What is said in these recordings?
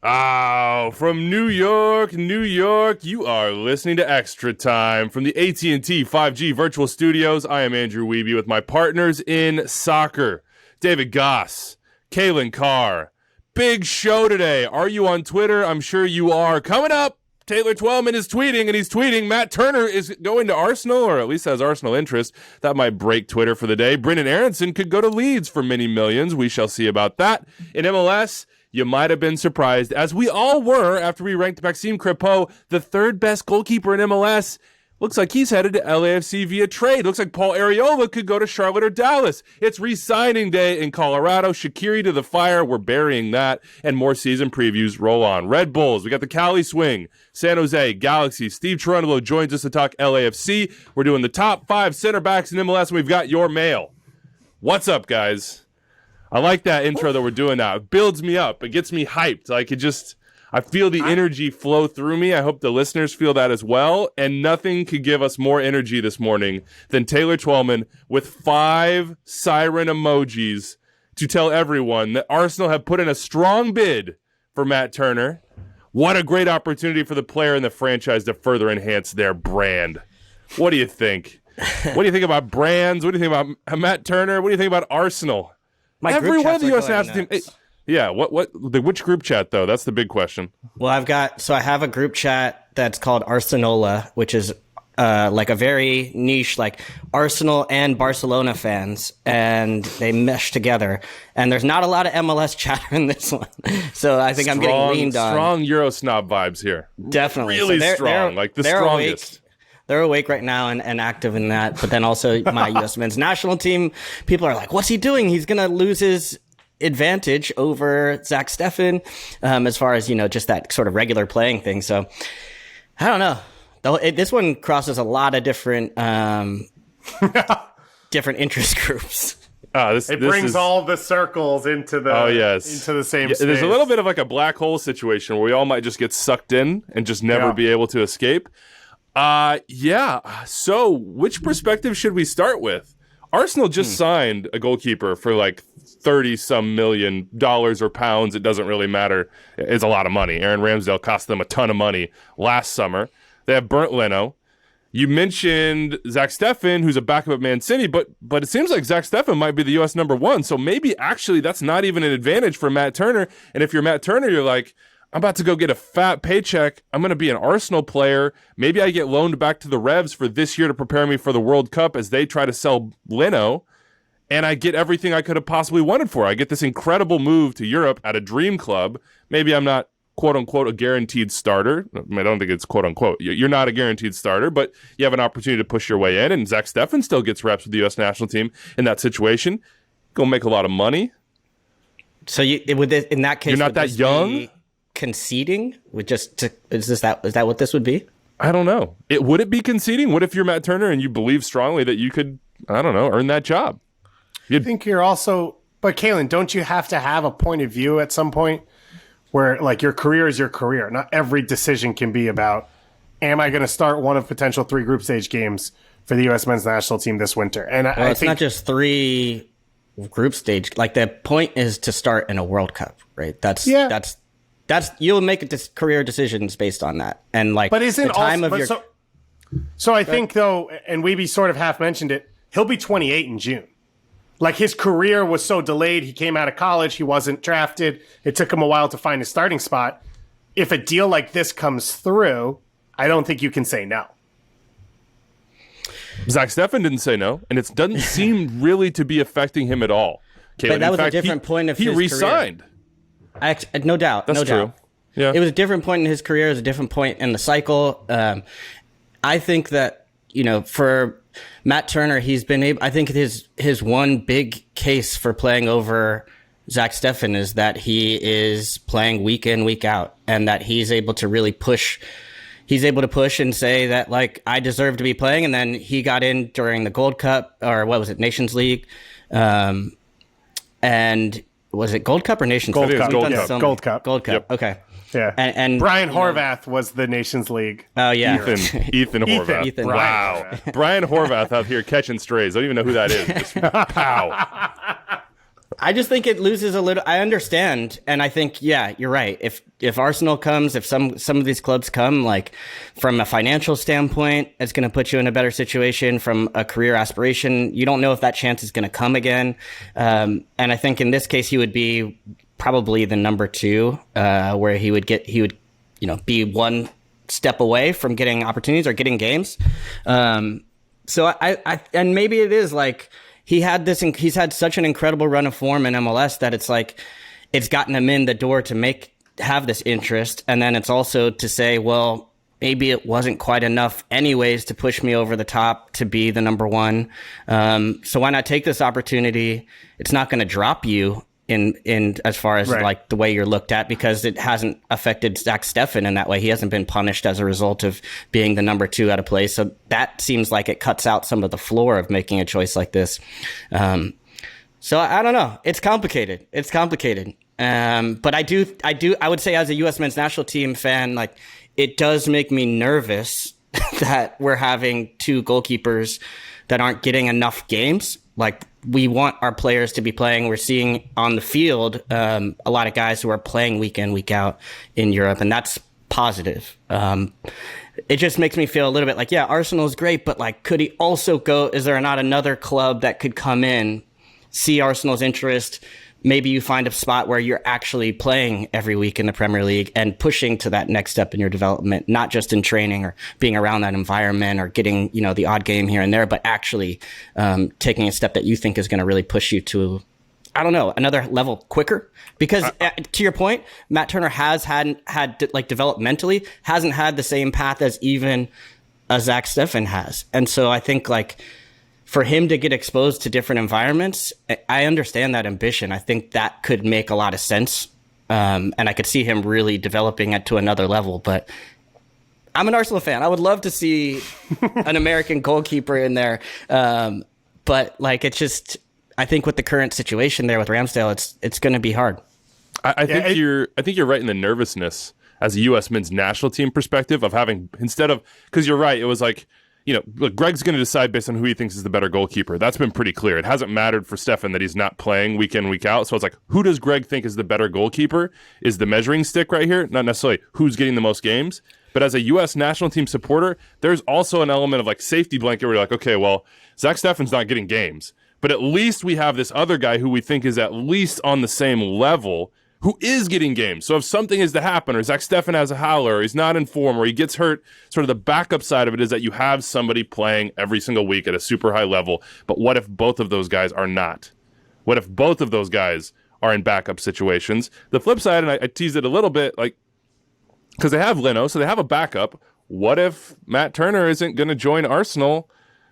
Oh, from New York, New York, you are listening to Extra Time from the AT&T 5G Virtual Studios. I am Andrew Wiebe with my partners in soccer, David Goss, Kalen Carr. Big show today. Are you on Twitter? I'm sure you are. Coming up, Taylor Twellman is tweeting, and he's tweeting Matt Turner is going to Arsenal, or at least has Arsenal interest. That might break Twitter for the day. Brenden Aaronson could go to Leeds for many millions. We shall see about that. In MLS, you might have been surprised, as we all were after we ranked Maxime Crepeau the third best goalkeeper in MLS. Looks like he's headed to LAFC via trade. Looks like Paul Arriola could go to Charlotte or Dallas. It's re-signing day in Colorado. Shaqiri to the fire. We're burying that. And more season previews roll on. Red Bulls. We got the Cali Swing. San Jose, Galaxy. Steve Cherundolo joins us to talk LAFC. We're doing the top 5 center backs in MLS, and we've got your mail. What's up, guys? I like that intro that we're doing now. It builds me up. It gets me hyped. I feel the energy flow through me. I hope the listeners feel that as well. And nothing could give us more energy this morning than Taylor Twellman with 5 siren emojis to tell everyone that Arsenal have put in a strong bid for Matt Turner. What a great opportunity for the player and the franchise to further enhance their brand. What do you think? What do you think about brands? What do you think about Matt Turner? What do you think about Arsenal? Every one of the U.S. national team. Yeah, which group chat though? That's the big question. Well, I have a group chat that's called Arsenola, which is like a very niche, like Arsenal and Barcelona fans, and they mesh together. And there's not a lot of MLS chatter in this one, so I think I'm getting leaned on. Strong Euro snob vibes here. Definitely, really so strong, like the strongest. They're awake right now and active in that. But then also my U.S. men's national team, people are like, what's he doing? He's going to lose his advantage over Zach Steffen as far as, just that sort of regular playing thing. So I don't know. This one crosses a lot of different different interest groups. It brings all the circles into the into the same space. There's a little bit of like a black hole situation where we all might just get sucked in and just never be able to escape. So which perspective should we start with? Arsenal just signed a goalkeeper for like $30-some million or pounds. It doesn't really matter. It's a lot of money. Aaron Ramsdale cost them a ton of money last summer. They have Bernd Leno. You mentioned Zach Steffen, who's a backup at Man City, but it seems like Zach Steffen might be the U.S. number 1. So maybe actually that's not even an advantage for Matt Turner. And if you're Matt Turner, you're like, I'm about to go get a fat paycheck. I'm going to be an Arsenal player. Maybe I get loaned back to the Revs for this year to prepare me for the World Cup as they try to sell Leno. And I get everything I could have possibly wanted for. I get this incredible move to Europe at a dream club. Maybe I'm not, quote unquote, a guaranteed starter. I don't think it's quote unquote. You're not a guaranteed starter, but you have an opportunity to push your way in. And Zach Steffen still gets reps with the U.S. national team in that situation. Go make a lot of money. So in that case, you're not that young. Conceding is that what this would be? I don't know. Would it be conceding? What if you're Matt Turner and you believe strongly that you could, I don't know, earn that job? I think you're also, but Kalen, don't you have to have a point of view at some point where like your career is your career? Not every decision can be about, am I going to start one of potential 3 group stage games for the U.S. men's national team this winter? And I it's think not just 3 group stage. Like the point is to start in a World Cup, right? That's you'll make career decisions based on that. And like, but isn't the time also, of your. So I think though, and Wiebe sort of half mentioned it, he'll be 28 in June. Like his career was so delayed. He came out of college. He wasn't drafted. It took him a while to find his starting spot. If a deal like this comes through, I don't think you can say no. Zach Steffen didn't say no, and it doesn't seem really to be affecting him at all. Kayla, but that was a different point of his career. He re-signed. No doubt. That's true. Doubt. Yeah. It was a different point in his career. It was a different point in the cycle. I think that, for Matt Turner, he's been able, I think his one big case for playing over Zach Steffen is that he is playing week in, week out, and that he's able to really push. He's able to push and say that, like, I deserve to be playing. And then he got in during the Gold Cup, or what was it, Nations League? And was it Gold Cup or Nations League? Gold Cup. Yep. Okay. Yeah. And Brian Horvath was the Nations League. Oh, yeah. Ethan Horvath. Ethan. Wow. Brian Horvath out here catching strays. I don't even know who that is. Just, pow. I just think it loses a little. I understand, and I think, yeah, you're right. If Arsenal comes, if some of these clubs come, like from a financial standpoint, it's going to put you in a better situation. From a career aspiration, you don't know if that chance is going to come again. And I think in this case, he would be probably the number 2, where he would be one step away from getting opportunities or getting games. So I and maybe it is like he's had such an incredible run of form in MLS that it's like it's gotten him in the door to have this interest, and then it's also to say, well, maybe it wasn't quite enough anyways to push me over the top to be the number 1. So why not take this opportunity? It's not going to drop you in as far as like the way you're looked at, because it hasn't affected Zach Steffen in that way. He hasn't been punished as a result of being the number 2 at a place. So that seems like it cuts out some of the floor of making a choice like this. So I don't know. It's complicated. But I would say as a U.S. men's national team fan, like it does make me nervous that we're having 2 goalkeepers that aren't getting enough games. Like, we want our players to be playing. We're seeing on the field a lot of guys who are playing week in, week out in Europe, and that's positive. It just makes me feel a little bit like, yeah, Arsenal is great, but like, could he also go? Is there not another club that could come in, see Arsenal's interest? Maybe you find a spot where you're actually playing every week in the Premier League and pushing to that next step in your development, not just in training or being around that environment or getting, the odd game here and there, but actually taking a step that you think is going to really push you to, I don't know, another level quicker. Because to your point, Matt Turner has had like developmentally, hasn't had the same path as even Zach Steffen has. And so I think like, for him to get exposed to different environments, I understand that ambition. I think that could make a lot of sense. And I could see him really developing it to another level. But I'm an Arsenal fan. I would love to see an American goalkeeper in there. But like, it's just, I think with the current situation there with Ramsdale, it's going to be hard. I think you're right in the nervousness as a U.S. men's national team perspective of having, instead of, because you're right, it was like, look, Greg's going to decide based on who he thinks is the better goalkeeper. That's been pretty clear. It hasn't mattered for Steffen that he's not playing week in, week out. So it's like, who does Greg think is the better goalkeeper is the measuring stick right here, not necessarily who's getting the most games. But as a U.S. national team supporter, there's also an element of like safety blanket where you're like, okay, well, Zach Steffen's not getting games. But at least we have this other guy who we think is at least on the same level who is getting games. So if something is to happen, or Zach Steffen has a howler, or he's not in form, or he gets hurt, sort of the backup side of it is that you have somebody playing every single week at a super high level. But what if both of those guys are not? What if both of those guys are in backup situations? The flip side, and I teased it a little bit, like, because they have Leno, so they have a backup. What if Matt Turner isn't going to join Arsenal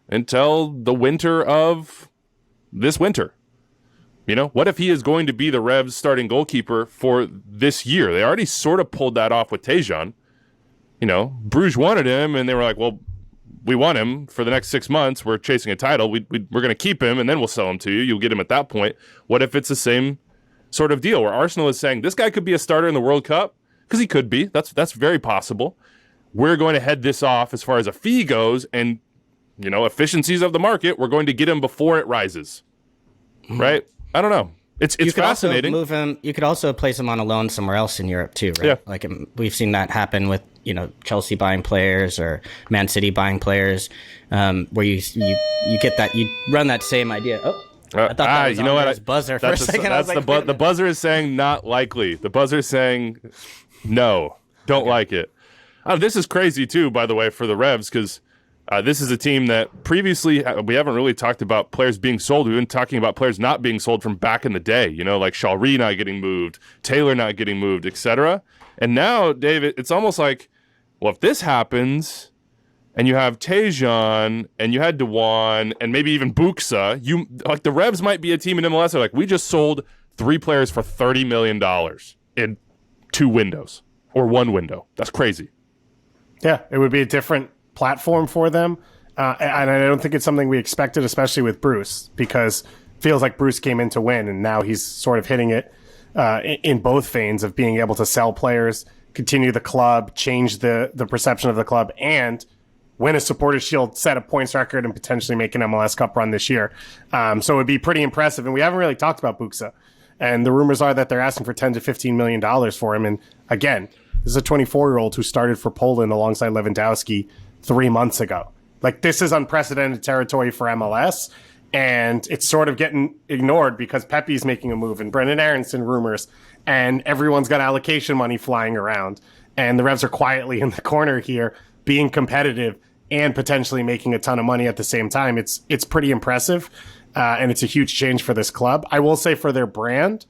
until the winter of this winter? What if he is going to be the Revs starting goalkeeper for this year? They already sort of pulled that off with Tejan. Bruges wanted him, and they were like, well, we want him for the next 6 months. We're chasing a title. We're going to keep him, and then we'll sell him to you. You'll get him at that point. What if it's the same sort of deal where Arsenal is saying, this guy could be a starter in the World Cup? Because he could be. That's very possible. We're going to head this off as far as a fee goes, and, efficiencies of the market, we're going to get him before it rises. Right? I don't know. It's fascinating. Also move him. You could also place him on a loan somewhere else in Europe too, right? Yeah. Like we've seen that happen with Chelsea buying players or Man City buying players, where you get that, you run that same idea. Oh, I thought that was Andre's buzzer for a second. The buzzer is saying not likely. The buzzer is saying no, don't like it. This is crazy too, by the way, for the Revs, because this is a team that previously we haven't really talked about players being sold. We've been talking about players not being sold from back in the day, like Shalri not getting moved, Taylor not getting moved, etc. And now, David, it's almost like, well, if this happens and you have Tejan and you had Dewan and maybe even Buxa, the Revs might be a team in MLS that are like, we just sold 3 players for $30 million in 2 windows or 1 window. That's crazy. Yeah, it would be a different platform for them, and I don't think it's something we expected, especially with Bruce, because it feels like Bruce came in to win, and now he's sort of hitting it in both veins of being able to sell players, continue the club, change the perception of the club, and win a Supporters Shield, set a points record, and potentially make an MLS Cup run this year. So it would be pretty impressive. And we haven't really talked about Buxa. And the rumors are that they're asking for $10 to $15 million for him. And again, this is a 24-year-old who started for Poland alongside Lewandowski 3 months ago. Like, this is unprecedented territory for MLS. And it's sort of getting ignored because Pepe's making a move and Brenden Aaronson rumors, and everyone's got allocation money flying around. And the Revs are quietly in the corner here, being competitive and potentially making a ton of money at the same time. It's pretty impressive, and it's a huge change for this club. I will say for their brand,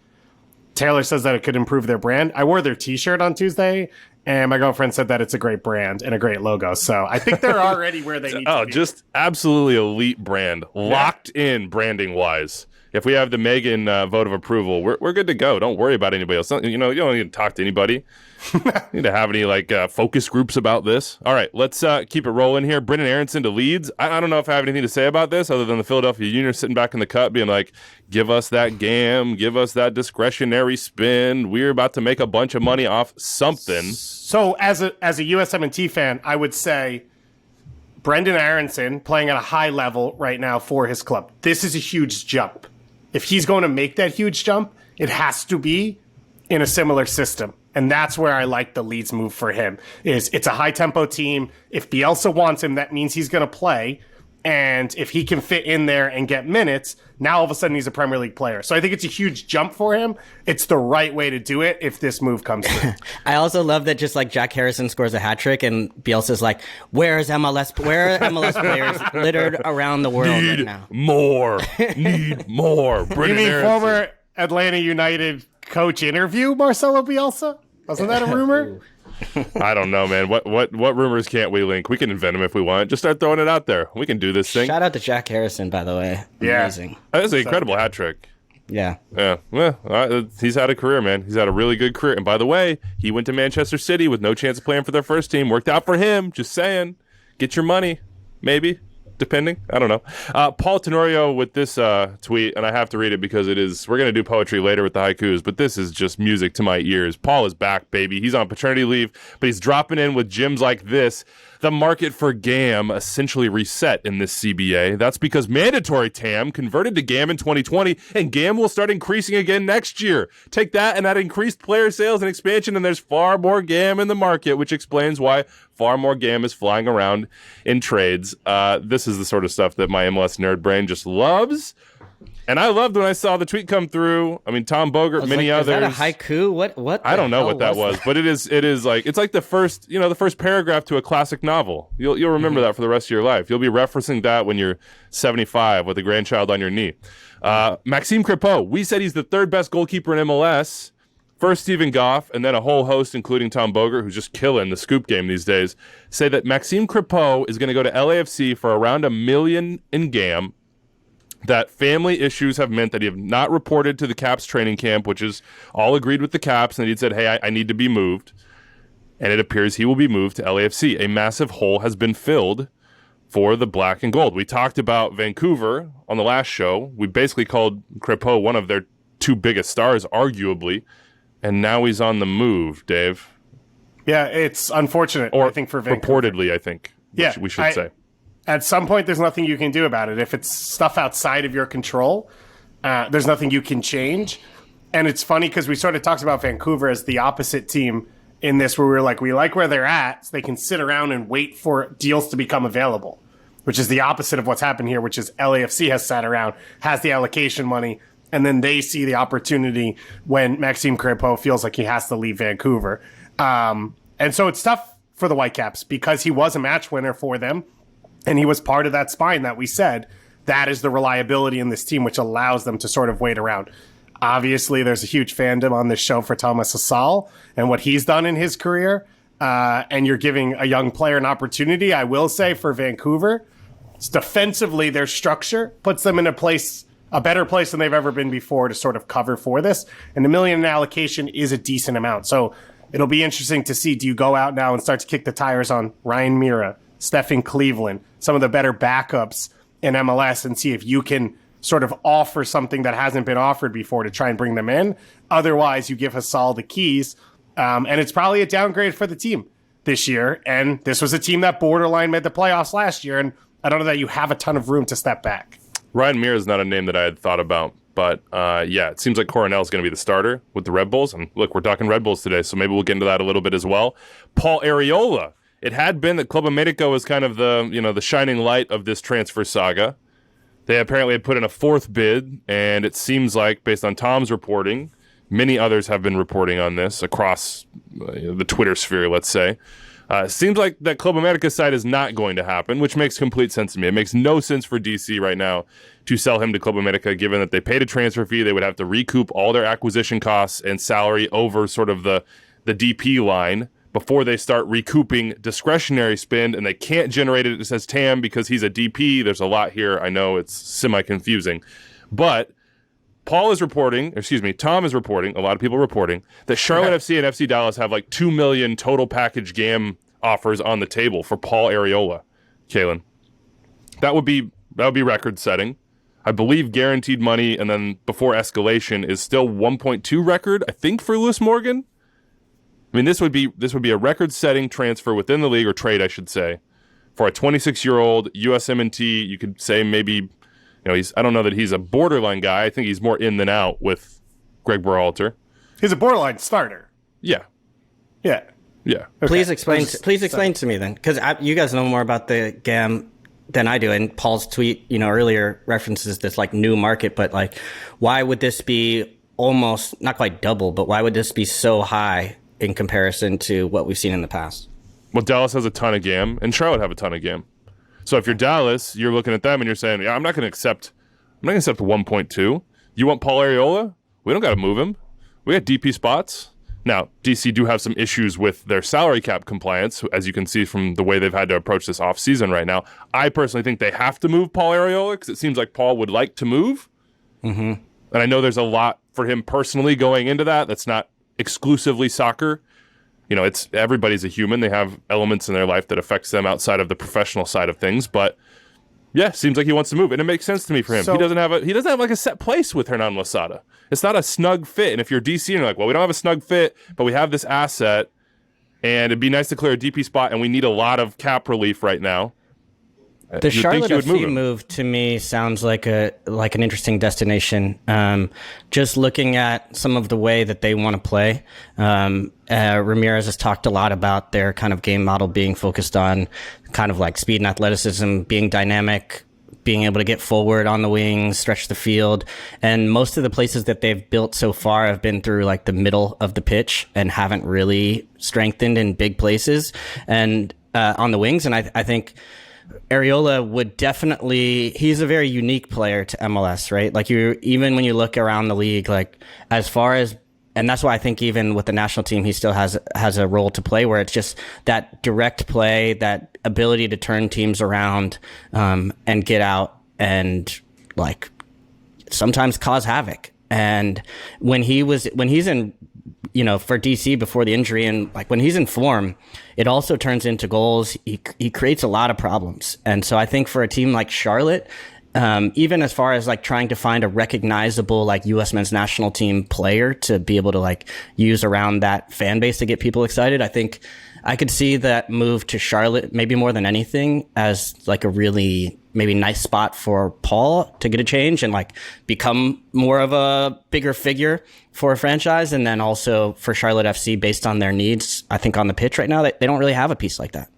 Taylor says that it could improve their brand. I wore their T-shirt on Tuesday, and my girlfriend said that it's a great brand and a great logo. So I think they're already where they need to be. Just absolutely elite brand. Locked in branding-wise. If we have the Megan vote of approval, we're good to go. Don't worry about anybody else. You don't need to talk to anybody. You need to have any focus groups about this. All right, let's keep it rolling here. Brenden Aaronson to Leeds. I don't know if I have anything to say about this other than the Philadelphia Union sitting back in the cut being like, give us that GAM, give us that discretionary spend. We're about to make a bunch of money off something. So as a USMNT fan, I would say Brenden Aaronson playing at a high level right now for his club. This is a huge jump. If he's going to make that huge jump, it has to be in a similar system. And that's where I like the Leeds move for him. It's a high-tempo team. If Bielsa wants him, that means he's going to play. And if he can fit in there and get minutes, now all of a sudden he's a Premier League player. So I think it's a huge jump for him. It's the right way to do it if this move comes through. I also love that just like Jack Harrison scores a hat trick and Bielsa's like, where are MLS players littered around the world right now? Need more. You mean former Atlanta United coach interview Marcelo Bielsa? Wasn't that a rumor? I don't know, man. What rumors can't we link? We can invent them if we want. Just start throwing it out there. We can do this thing. Shout out to Jack Harrison, by the way. Yeah. Amazing. That's an incredible hat trick. Yeah. Yeah. Well, he's had a career, man. He's had a really good career. And by the way, he went to Manchester City with no chance of playing for their first team. Worked out for him. Just saying. Get your money. Maybe. Depending. I don't know. Paul Tenorio with this tweet, and I have to read it because we're going to do poetry later with the haikus, but this is just music to my ears. Paul is back, baby. He's on paternity leave, but he's dropping in with gems like this. The market for GAM essentially reset in this CBA. That's because mandatory TAM converted to GAM in 2020, and GAM will start increasing again next year. Take that and add increased player sales and expansion, and there's far more GAM in the market, which explains why far more GAM is flying around in trades. This is the sort of stuff that my MLS nerd brain just loves. And I loved when I saw the tweet come through. I mean, Tom Bogert, many others. Is that a haiku? What? I don't know what that was, but it is like it's like the first paragraph to a classic novel. You'll remember that for the rest of your life. You'll be referencing that when you're 75 with a grandchild on your knee. Maxime Crepeau. We said he's the third best goalkeeper in MLS. First Stephen Goff, and then a whole host, including Tom Bogert, who's just killing the scoop game these days, say that Maxime Crepeau is going to go to LAFC for around $1 million in GAM. That family issues have meant that he have not reported to the Caps training camp, which is all agreed with the Caps, and he'd said, hey, I need to be moved. And it appears he will be moved to LAFC. A massive hole has been filled for the black and gold. We talked about Vancouver on the last show. We basically called Crepeau one of their two biggest stars, arguably, and now he's on the move, Dave. Yeah, it's unfortunate, I think, for Vancouver. Reportedly, I think, we should say. At some point, there's nothing you can do about it. If it's stuff outside of your control, there's nothing you can change. And it's funny because we sort of talked about Vancouver as the opposite team in this, where we were like, we like where they're at, so they can sit around and wait for deals to become available, which is the opposite of what's happened here, which is LAFC has sat around, has the allocation money, and then they see the opportunity when Maxime Crepeau feels like he has to leave Vancouver. And so it's tough for the Whitecaps because he was a match winner for them. And he was part of that spine that we said, that is the reliability in this team, which allows them to sort of wait around. Obviously, there's a huge fandom on this show for Thomas Hasal and what he's done in his career. And you're giving a young player an opportunity. I will say for Vancouver, defensively, their structure puts them in a better place than they've ever been before to sort of cover for this. And $1 million in allocation is a decent amount. So it'll be interesting to see, do you go out now and start to kick the tires on Ryan Mira, Stephen Cleveland, some of the better backups in MLS, and see if you can sort of offer something that hasn't been offered before to try and bring them in. Otherwise, you give Hasal the keys, and it's probably a downgrade for the team this year, and this was a team that borderline made the playoffs last year, and I don't know that you have a ton of room to step back. Ryan Mears is not a name that I had thought about, but it seems like Coronel is going to be the starter with the Red Bulls, and look, we're talking Red Bulls today, so maybe we'll get into that a little bit as well. Paul Arriola. It had been that Club America was kind of the shining light of this transfer saga. They apparently had put in a fourth bid, and it seems like, based on Tom's reporting, many others have been reporting on this across the Twitter sphere, let's say. Seems like that Club America side is not going to happen, which makes complete sense to me. It makes no sense for DC right now to sell him to Club America, given that they paid a transfer fee. They would have to recoup all their acquisition costs and salary over sort of the DP line before they start recouping discretionary spend, and they can't generate it as TAM because he's a DP. There's a lot here. I know it's semi-confusing. But Tom is reporting, a lot of people reporting, that Charlotte FC and FC Dallas have like $2 million total package GAM offers on the table for Paul Arriola. Kalen, that would be record setting. I believe guaranteed money, and then before escalation is still 1.2 record, I think, for Lewis Morgan. I mean, this would be a record-setting transfer within the league, or trade, I should say, for a 26-year-old USMNT. You could say maybe, I don't know that he's a borderline guy. I think he's more in than out with Greg Berhalter. He's a borderline starter. Yeah. Yeah. Yeah. Okay. Please explain to me then, because you guys know more about the GAM than I do. And Paul's tweet, earlier references this like new market, but like, why would this be almost not quite double, but why would this be so high in comparison to what we've seen in the past? Well, Dallas has a ton of GAM, and Charlotte have a ton of GAM. So if you're Dallas, you're looking at them and you're saying, "Yeah, I'm not going to accept 1.2. You want Paul Arriola? We don't got to move him. We got DP spots." Now, DC do have some issues with their salary cap compliance, as you can see from the way they've had to approach this offseason right now. I personally think they have to move Paul Arriola because it seems like Paul would like to move. Mm-hmm. And I know there's a lot for him personally going into that. That's not exclusively soccer. It's everybody's a human. They have elements in their life that affects them outside of the professional side of things. But yeah, seems like he wants to move, and it makes sense to me for him. He doesn't have like a set place with Hernan Losada. It's not a snug fit. And if you're DC and you're like, well, we don't have a snug fit, but we have this asset, and it'd be nice to clear a DP spot, and we need a lot of cap relief right now. The Charlotte FC move to me sounds like an interesting destination. Just looking at some of the way that they want to play, Ramirez has talked a lot about their kind of game model being focused on kind of like speed and athleticism, being dynamic, being able to get forward on the wings, stretch the field. And most of the places that they've built so far have been through like the middle of the pitch and haven't really strengthened in big places and on the wings. And I think Arriola would definitely, he's a very unique player to MLS, right? Like even when you look around the league, like as far as, and that's why I think even with the national team, he still has a role to play where it's just that direct play, that ability to turn teams around, and get out and like sometimes cause havoc. And when he's in, for DC before the injury and like when he's in form, it also turns into goals. He creates a lot of problems. And so I think for a team like Charlotte, even as far as like trying to find a recognizable like U.S. men's national team player to be able to like use around that fan base to get people excited, I think I could see that move to Charlotte maybe more than anything as like a really maybe nice spot for Paul to get a change and like become more of a bigger figure for a franchise. And then also for Charlotte FC based on their needs, I think on the pitch right now, they don't really have a piece like that.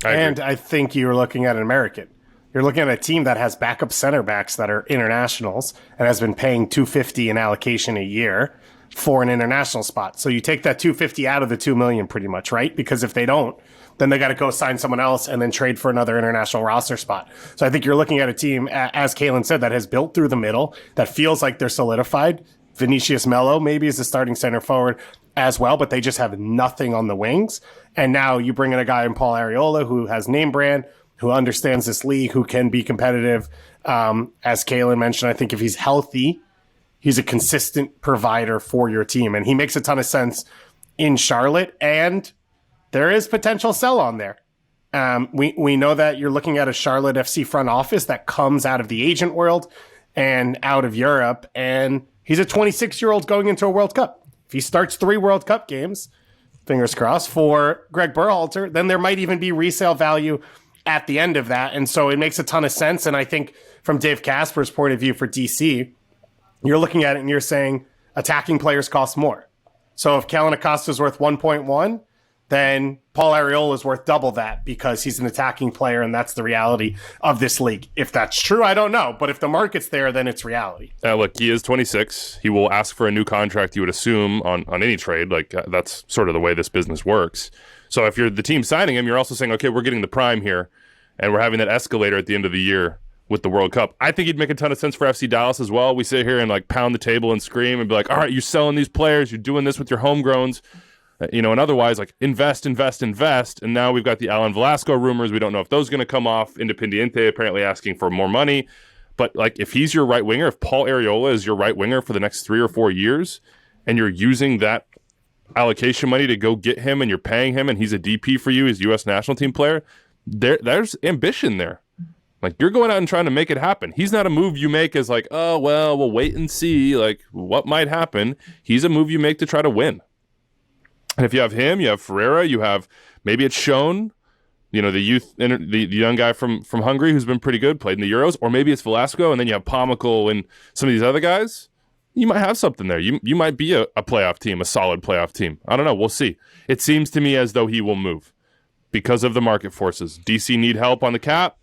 I think you're looking at an American. You're looking at a team that has backup center backs that are internationals and has been paying $250 in allocation a year for an international spot. So you take that $250 out of the $2 million pretty much, right? Because if they don't, then they got to go sign someone else and then trade for another international roster spot. So I think you're looking at a team, as Kalen said, that has built through the middle, that feels like they're solidified. Vinicius Melo maybe is the starting center forward as well, but they just have nothing on the wings. And now you bring in a guy in Paul Arriola who has name brand, who understands this league, who can be competitive. As Kalen mentioned, I think if he's healthy, he's a consistent provider for your team. And he makes a ton of sense in Charlotte. And there is potential sell on there. We know that you're looking at a Charlotte FC front office that comes out of the agent world and out of Europe. And he's a 26-year-old going into a World Cup. If he starts 3 World Cup games, fingers crossed, for Greg Berhalter, then there might even be resale value at the end of that. And so it makes a ton of sense. And I think from Dave Casper's point of view for DC, you're looking at it and you're saying attacking players cost more. So if Kellen Acosta is worth 1.1, then Paul Arriola is worth double that because he's an attacking player, and that's the reality of this league. If that's true, I don't know. But if the market's there, then it's reality. Look, he is 26. He will ask for a new contract, you would assume, on any trade. Like, that's sort of the way this business works. So if you're the team signing him, you're also saying, okay, we're getting the prime here, and we're having that escalator at the end of the year with the World Cup. I think he'd make a ton of sense for FC Dallas as well. We sit here and like pound the table and scream and be like, all right, you're selling these players, you're doing this with your homegrowns. And otherwise, like, invest. And now we've got the Alan Velasco rumors. We don't know if those are going to come off. Independiente apparently asking for more money. But, like, if he's your right winger, if Paul Arriola is your right winger for the next 3 or 4 years, and you're using that allocation money to go get him and you're paying him and he's a DP for you, he's a U.S. national team player, there's ambition there. Like, you're going out and trying to make it happen. He's not a move you make as like, oh, well, we'll wait and see, like, what might happen. He's a move you make to try to win. And if you have him, you have Ferreira, you have maybe it's Schoen, the young guy from Hungary who's been pretty good, played in the Euros, or maybe it's Velasco, and then you have Pomical and some of these other guys. You might have something there. You might be a playoff team, a solid playoff team. I don't know. We'll see. It seems to me as though he will move because of the market forces. DC need help on the cap.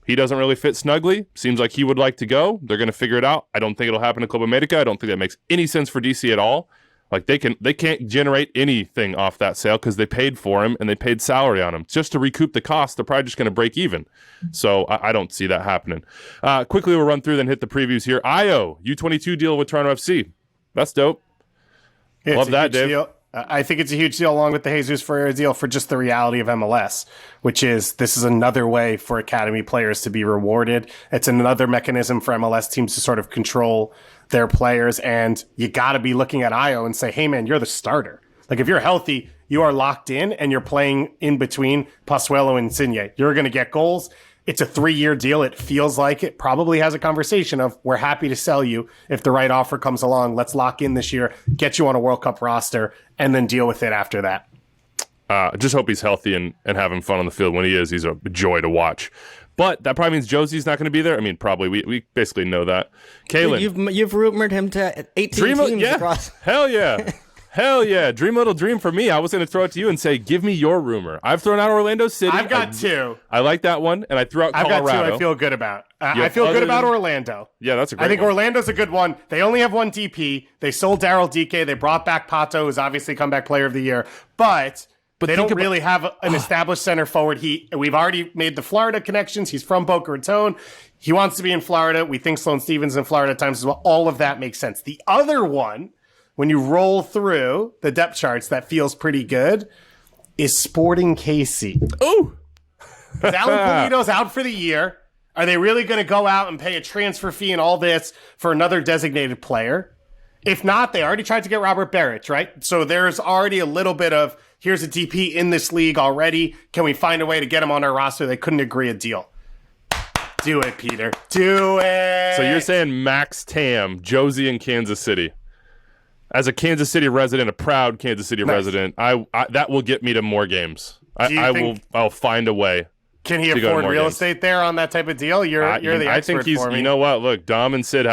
He doesn't really fit snugly. Seems like he would like to go. They're going to figure it out. I don't think it'll happen in Club America. I don't think that makes any sense for DC at all. Like, they can't generate anything off that sale because they paid for him and they paid salary on him. Just to recoup the cost, they're probably just going to break even. So I don't see that happening. Quickly, we'll run through, then hit the previews here. Ayo, U22 deal with Toronto FC. That's dope. Yeah, love that, Dave. Deal. I think it's a huge deal along with the Jesus Ferreira deal for just the reality of MLS, which is this is another way for academy players to be rewarded. It's another mechanism for MLS teams to sort of control their players. And you got to be looking at Ayo and say, hey, man, you're the starter. Like, if you're healthy, you are locked in and you're playing in between Pozuelo and Insigne. You're going to get goals. It's a 3-year deal. It feels like it probably has a conversation of, we're happy to sell you if the right offer comes along. Let's lock in this year, get you on a World Cup roster, and then deal with it after that. Just hope he's healthy and having fun on the field. When he is, he's a joy to watch. But that probably means Jozy's not going to be there. I mean, probably. We basically know that. Kalen. You've rumored him to 18 teams across. Hell yeah. Hell yeah. Dream little dream for me. I was going to throw it to you and say, give me your rumor. I've thrown out Orlando City. I've got 2. I like that one. And I threw out Colorado. I've got 2 I feel good about. I feel good about Orlando. Yeah, that's a great one. I think Orlando's a good one. They only have one DP. They sold Daryl DK. They brought back Pato, who's obviously comeback player of the year. But they don't really have an established center forward. We've already made the Florida connections. He's from Boca Raton. He wants to be in Florida. We think Sloan Stephens in Florida at times as well. All of that makes sense. The other one, when you roll through the depth charts, that feels pretty good, is Sporting KC. Ooh! Alan Pulido's out for the year. Are they really going to go out and pay a transfer fee and all this for another designated player? If not, they already tried to get Robert Beric, right? So there's already a little bit of, here's a DP in this league already. Can we find a way to get him on our roster? They couldn't agree a deal. Do it, Peter. Do it! So you're saying Max Tam, Jozy in Kansas City. As a Kansas City resident, a proud Kansas City resident, I that will get me to more games. I'll find a way. Can he afford real estate there on that type of deal? You're the expert I think he's. For me. You know what? Look, Dom and Sid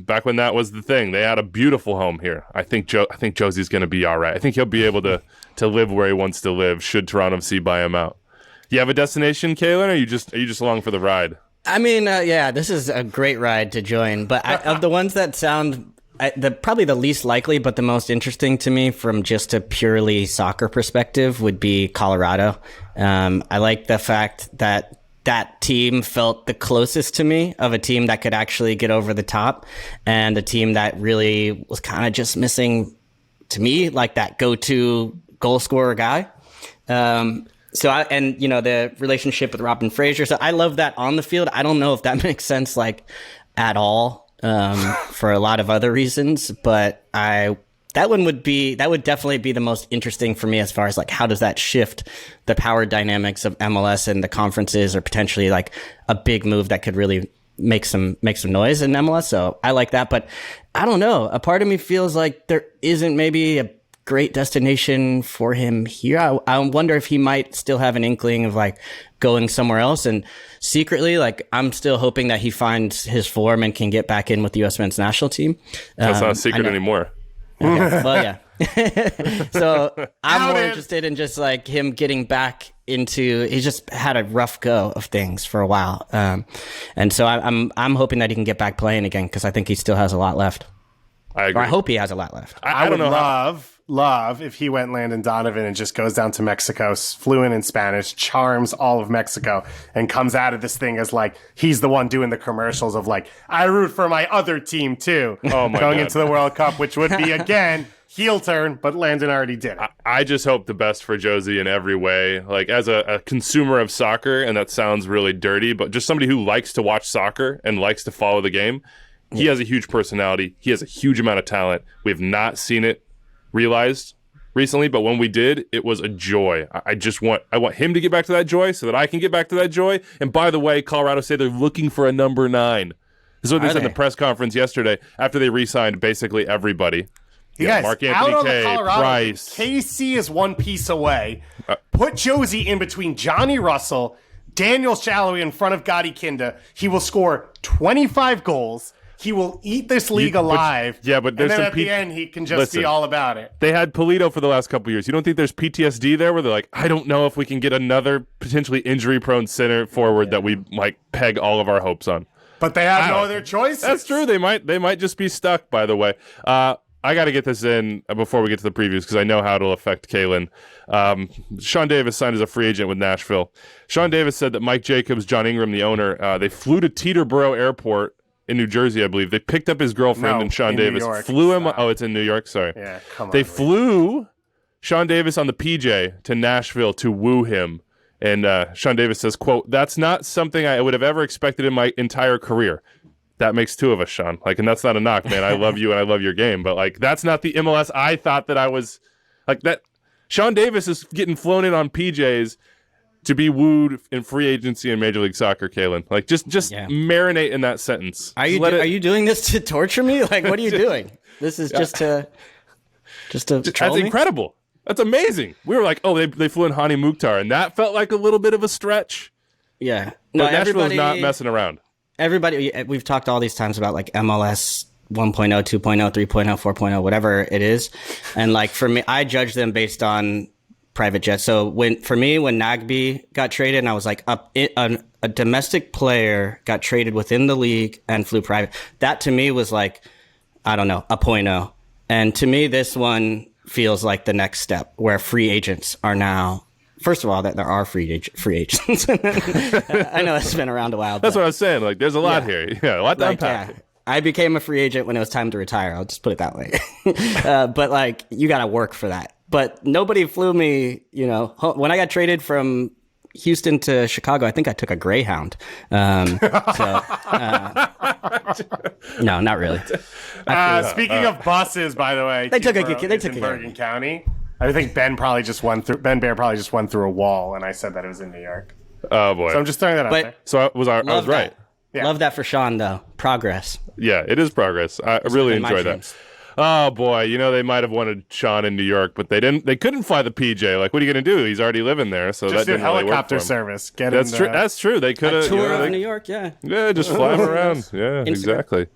back when that was the thing. They had a beautiful home here. I think Jozy's going to be all right. I think he'll be able to live where he wants to live. Should Toronto FC buy him out? You have a destination, Kaylin, or are you just along for the ride? I mean, yeah, this is a great ride to join. But of the ones that sound probably the least likely, but the most interesting to me from just a purely soccer perspective would be Colorado. I like the fact that team felt the closest to me of a team that could actually get over the top, and a team that really was kind of just missing, to me, like that go-to goal scorer guy. The relationship with Robin Fraser. So I love that on the field. I don't know if that makes sense, like, at all, for a lot of other reasons, but that would definitely be the most interesting for me as far as like, how does that shift the power dynamics of MLS and the conferences, or potentially like a big move that could really make some noise in MLS. So I like that, but I don't know. A part of me feels like there isn't maybe a great destination for him here. I wonder if he might still have an inkling of like going somewhere else. And secretly, like, I'm still hoping that he finds his form and can get back in with the U.S. men's national team. That's not a secret anymore. Okay. Well, yeah. So I'm more interested in just like him getting back into. He just had a rough go of things for a while, and so I'm hoping that he can get back playing again because I think he still has a lot left. I agree. Or I hope he has a lot left. I would love if he went Landon Donovan and just goes down to Mexico, fluent in Spanish, charms all of Mexico, and comes out of this thing as like he's the one doing the commercials of like, I root for my other team too. Oh my going God. into the World Cup, which would be again heel turn, but Landon already did it. I just hope the best for Jozy in every way. Like, as a consumer of soccer, and that sounds really dirty, but just somebody who likes to watch soccer and likes to follow the game, he has a huge personality. He has a huge amount of talent. We have not seen it realized recently, but when we did, it was a joy. I want him to get back to that joy so that I can get back to that joy. And by the way, Colorado say they're looking for a number 9. This is what they said in the press conference yesterday after they re-signed basically everybody. You guys, Mark out Anthony on the K, Colorado, Price. KC is one piece away. Put Jozy in between Johnny Russell, Daniel Shallowy in front of Gotti Kinda. He will score 25 goals. He will eat this league alive. But there's and then some at the end, he can just be Listen, all about it. They had Polito for the last couple of years. You don't think there's PTSD there where they're like, I don't know if we can get another potentially injury-prone center forward that we like peg all of our hopes on. But they have no other choices. That's true. They might just be stuck, by the way. I got to get this in before we get to the previews because I know how it'll affect Kalen. Sean Davis signed as a free agent with Nashville. Sean Davis said that Mike Jacobs, John Ingram, the owner, they flew to Teterboro Airport in New Jersey, I believe. They picked up his girlfriend and Sean Davis. Flew him. Oh, it's in New York. Sorry. Yeah, come on. They flew Sean Davis on the PJ to Nashville to woo him. And Sean Davis says, quote, "That's not something I would have ever expected in my entire career." That makes 2 of us, Sean. Like, and that's not a knock, man. I love you and I love your game. But, like, that's not the MLS I thought that I was. Like, that. Sean Davis is getting flown in on PJs to be wooed in free agency in Major League Soccer, Kalen. Like, just marinate in that sentence. Are you doing this to torture me? Like, what are you doing? This is just to troll That's me? incredible. That's amazing. We were like, oh, they flew in Hani Mukhtar, and that felt like a little bit of a stretch. Yeah. But Nashville's not messing around. Everybody, we've talked all these times about like MLS 1.0, 2.0, 3.0, 4.0, whatever it is. And like for me, I judge them based on private jets. So when Nagby got traded and I was like, a domestic player got traded within the league and flew private. That to me was like, I don't know, a 0.0. And to me, this one feels like the next step where free agents are now. First of all, that there are free agents. I know it's been around a while. That's what I was saying. Like, there's a lot here. Yeah, a lot to unpack. Yeah. I became a free agent when it was time to retire. I'll just put it that way. But like, you got to work for that. But nobody flew me. You know, when I got traded from Houston to Chicago, I think I took a Greyhound. No, not really. Speaking of buses, by the way, they took in Bergen County. I think Ben Bear probably just went through a wall, and I said that it was in New York. Oh boy! So I'm just throwing that out there. So I was right. Yeah. Love that for Sean, though. Progress. Yeah, it is progress. I really enjoy that. Oh boy, you know they might have wanted Sean in New York, but they didn't. They couldn't fly the PJ. Like, what are you going to do? He's already living there, so just that didn't really work for helicopter him. service. That's true. That's true. They could have tour of New York. Yeah. Yeah, just fly him around. Yeah, exactly.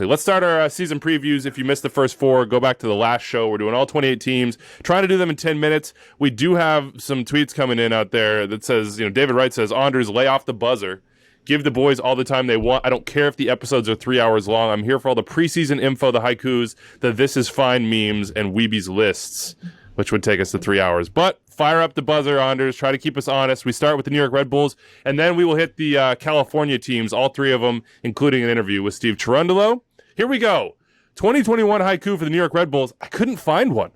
Let's start our season previews. If you missed the first 4, go back to the last show. We're doing all 28 teams, trying to do them in 10 minutes. We do have some tweets coming in out there that says, David Wright says, Anders, lay off the buzzer. Give the boys all the time they want. I don't care if the episodes are 3 hours long. I'm here for all the preseason info, the haikus, the This Is Fine memes, and Weeby's lists, which would take us to 3 hours. But fire up the buzzer, Anders. Try to keep us honest. We start with the New York Red Bulls, and then we will hit the California teams, all 3 of them, including an interview with Steve Cherundolo. Here we go. 2021 haiku for the New York Red Bulls. I couldn't find one.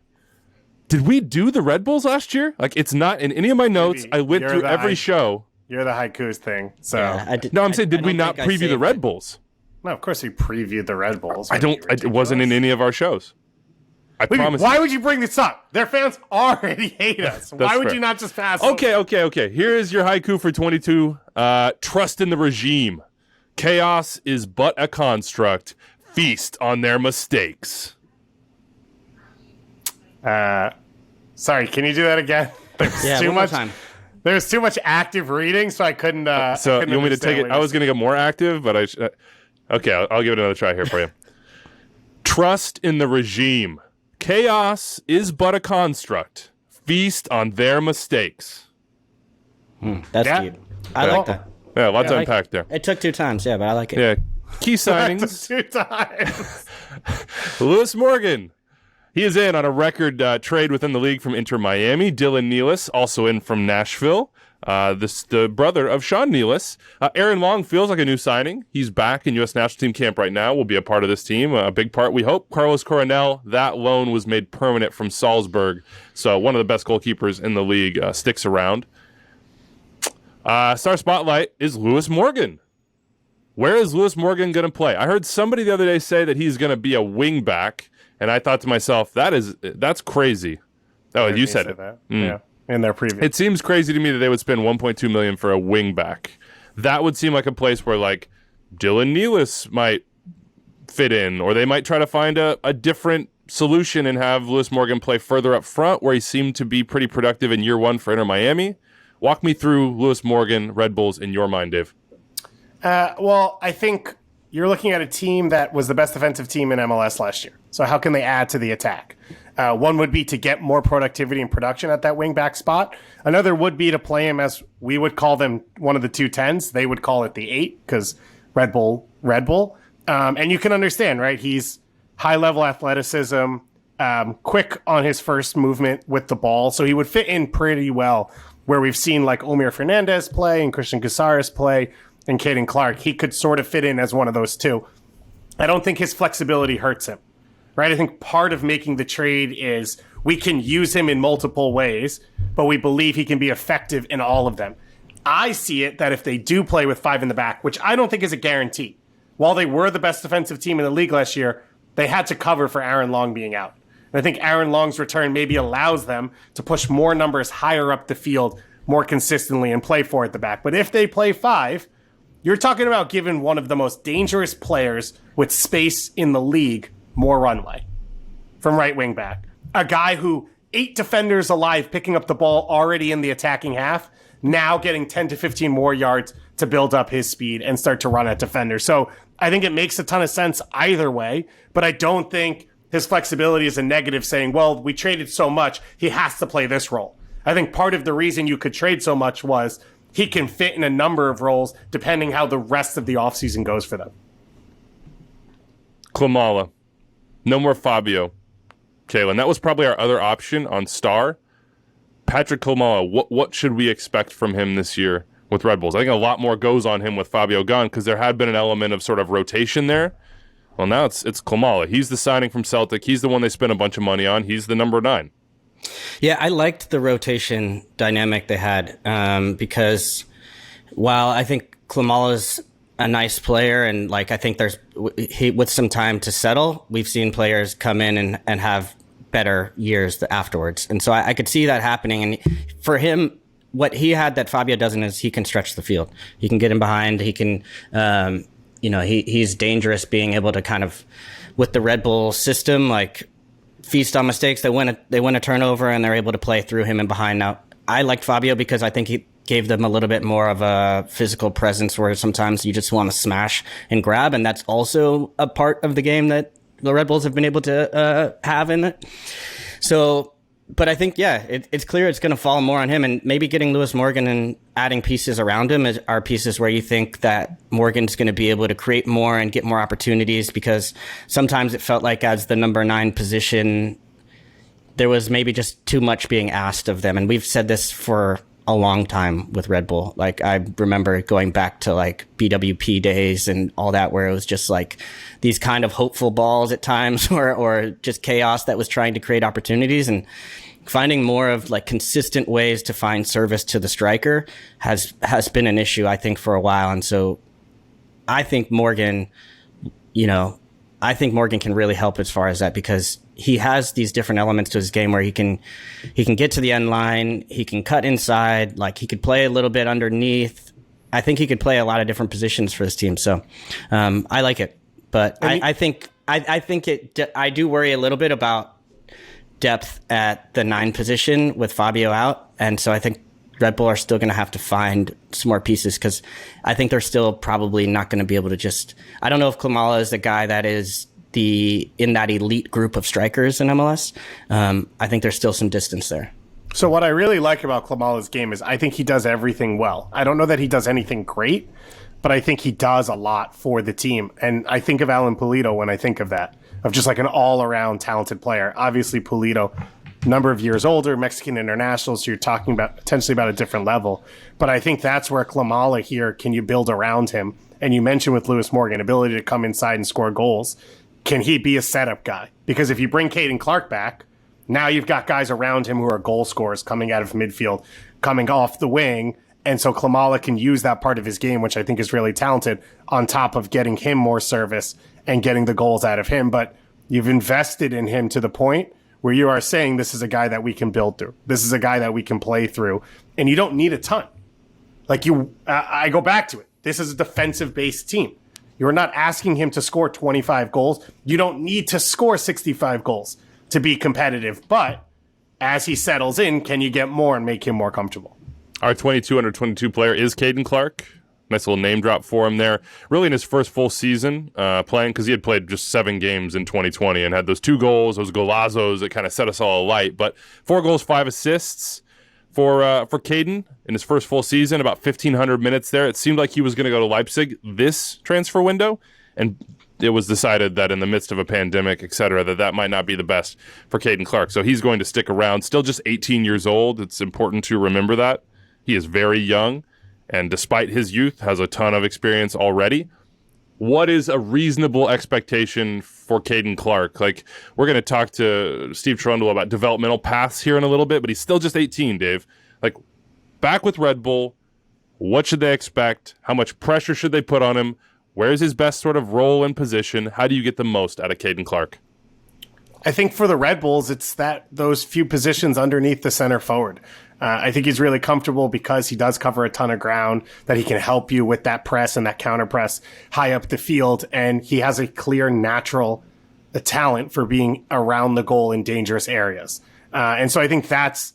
Did we do the Red Bulls last year? Like, it's not in any of my notes. I went through every show. You're the haikus thing. So I'm saying, did we not preview the Red Bulls? No, of course we previewed the Red Bulls. It wasn't in any of our shows. I promise. Why would you bring this up? Their fans already hate us. Why would you not just pass? Okay. Here is your haiku for 22. Trust in the regime. Chaos is but a construct. Feast on their mistakes. Sorry, can you do that again? Yeah, one more time. There's too much active reading, so I couldn't. So you want me to take it? I was going to get more active, but okay, I'll give it another try here for you. Trust in the regime. Chaos is but a construct. Feast on their mistakes. That's deep. I like that. Yeah, lots to unpack there. It took 2 times, but I like it. Yeah, key signings. 2 times. Lewis Morgan. He is in on a record trade within the league from Inter Miami. Dylan Nealis, also in from Nashville. The brother of Sean Nealis. Aaron Long feels like a new signing. He's back in U.S. national team camp right now. Will be a part of this team. A big part, we hope. Carlos Coronel, that loan was made permanent from Salzburg. So one of the best goalkeepers in the league sticks around. Star Spotlight is Lewis Morgan. Where is Lewis Morgan going to play? I heard somebody the other day say that he's going to be a wing back. And I thought to myself, that's crazy. Oh, you said it. That. Yeah, in their preview. It seems crazy to me that they would spend $1.2 million for a wing back. That would seem like a place where like Dylan Nealis might fit in, or they might try to find a different solution and have Lewis Morgan play further up front, where he seemed to be pretty productive in year 1 for Inter Miami. Walk me through Lewis Morgan, Red Bulls in your mind, Dave. Well, I think you're looking at a team that was the best defensive team in MLS last year. So how can they add to the attack? One would be to get more productivity and production at that wingback spot. Another would be to play him as we would call them one of the 2 10s. They would call it the 8 because Red Bull. And you can understand, right? He's high-level athleticism, quick on his first movement with the ball. So he would fit in pretty well where we've seen like Omir Fernandez play and Christian Casares play and Caden Clark. He could sort of fit in as one of those 2. I don't think his flexibility hurts him, right? I think part of making the trade is we can use him in multiple ways, but we believe he can be effective in all of them. I see it that if they do play with 5 in the back, which I don't think is a guarantee, while they were the best defensive team in the league last year, they had to cover for Aaron Long being out. And I think Aaron Long's return maybe allows them to push more numbers higher up the field more consistently and play 4 at the back. But if they play 5, you're talking about giving one of the most dangerous players with space in the league more runway from right wing back. A guy who 8 defenders alive picking up the ball already in the attacking half, now getting 10 to 15 more yards to build up his speed and start to run at defenders. So I think it makes a ton of sense either way, but I don't think his flexibility is a negative saying, well, we traded so much, he has to play this role. I think part of the reason you could trade so much was he can fit in a number of roles depending how the rest of the offseason goes for them. Klimala. No more Fabio. Kalen, that was probably our other option on Star. Patrick Klimala, what should we expect from him this year with Red Bulls? I think a lot more goes on him with Fabio gone because there had been an element of sort of rotation there. Well, now it's Klimala. He's the signing from Celtic. He's the one they spent a bunch of money on. He's the number 9. Yeah, I liked the rotation dynamic they had because while I think Klimala's a nice player and like I think with some time to settle, we've seen players come in and have better years afterwards. And so I could see that happening. And for him, what he had that Fabio doesn't is he can stretch the field. He can get in behind. He can, he's dangerous being able to kind of, with the Red Bull system, like feast on mistakes. They win a turnover and they're able to play through him and behind. Now, I liked Fabio because I think he gave them a little bit more of a physical presence where sometimes you just want to smash and grab. And that's also a part of the game that the Red Bulls have been able to have in it. So, but I think, yeah, it's clear it's going to fall more on him, and maybe getting Lewis Morgan and adding pieces around him are pieces where you think that Morgan's going to be able to create more and get more opportunities, because sometimes it felt like as the number 9 position, there was maybe just too much being asked of them. And we've said this for a long time with Red Bull. Like, I remember going back to like BWP days and all that, where it was just like these kind of hopeful balls at times or just chaos that was trying to create opportunities, and finding more of like consistent ways to find service to the striker has been an issue, I think, for a while. And so I think Morgan can really help as far as that, because he has these different elements to his game where he can get to the end line, he can cut inside, like he could play a little bit underneath. I think he could play a lot of different positions for this team. So I like it, but I do worry a little bit about depth at the 9 position with Fabio out. And so I think Red Bull are still going to have to find some more pieces, because I think they're still probably not going to be able to just... I don't know if Klimala is the guy that is in that elite group of strikers in MLS. I think there's still some distance there. So what I really like about Klimala's game is I think he does everything well. I don't know that he does anything great, but I think he does a lot for the team. And I think of Alan Pulido when I think of that, of just like an all-around talented player. Obviously, Pulido, number of years older, Mexican international, so you're talking about potentially about a different level. But I think that's where Klimala here, can you build around him? And you mentioned with Lewis Morgan, ability to come inside and score goals. Can he be a setup guy? Because if you bring Caden Clark back, now you've got guys around him who are goal scorers coming out of midfield, coming off the wing. And so Klimala can use that part of his game, which I think is really talented, on top of getting him more service and getting the goals out of him. But you've invested in him to the point where you are saying this is a guy that we can build through. This is a guy that we can play through. And you don't need a ton. Like I go back to it. This is a defensive-based team. You're not asking him to score 25 goals. You don't need to score 65 goals to be competitive. But as he settles in, can you get more and make him more comfortable? Our 22 under 22 player is Caden Clark. Nice little name drop for him there. Really in his first full season playing, because he had played just 7 games in 2020 and had those 2 goals, those golazos that kind of set us all alight. But 4 goals, 5 assists for Caden in his first full season, about 1,500 minutes there. It seemed like he was going to go to Leipzig this transfer window, and it was decided that in the midst of a pandemic, et cetera, that might not be the best for Caden Clark. So he's going to stick around. Still just 18 years old. It's important to remember that. He is very young, and despite his youth, has a ton of experience already. What is a reasonable expectation for Caden Clark? Like, we're going to talk to Steve Cherundolo about developmental paths here in a little bit, but he's still just 18, Dave. Like, back with Red Bull, what should they expect? How much pressure should they put on him? Where's his best sort of role and position? How do you get the most out of Caden Clark? I think for the Red Bulls, it's those few positions underneath the center forward. I think he's really comfortable because he does cover a ton of ground, that he can help you with that press and that counter press high up the field. And he has a clear natural talent for being around the goal in dangerous areas. And so I think that's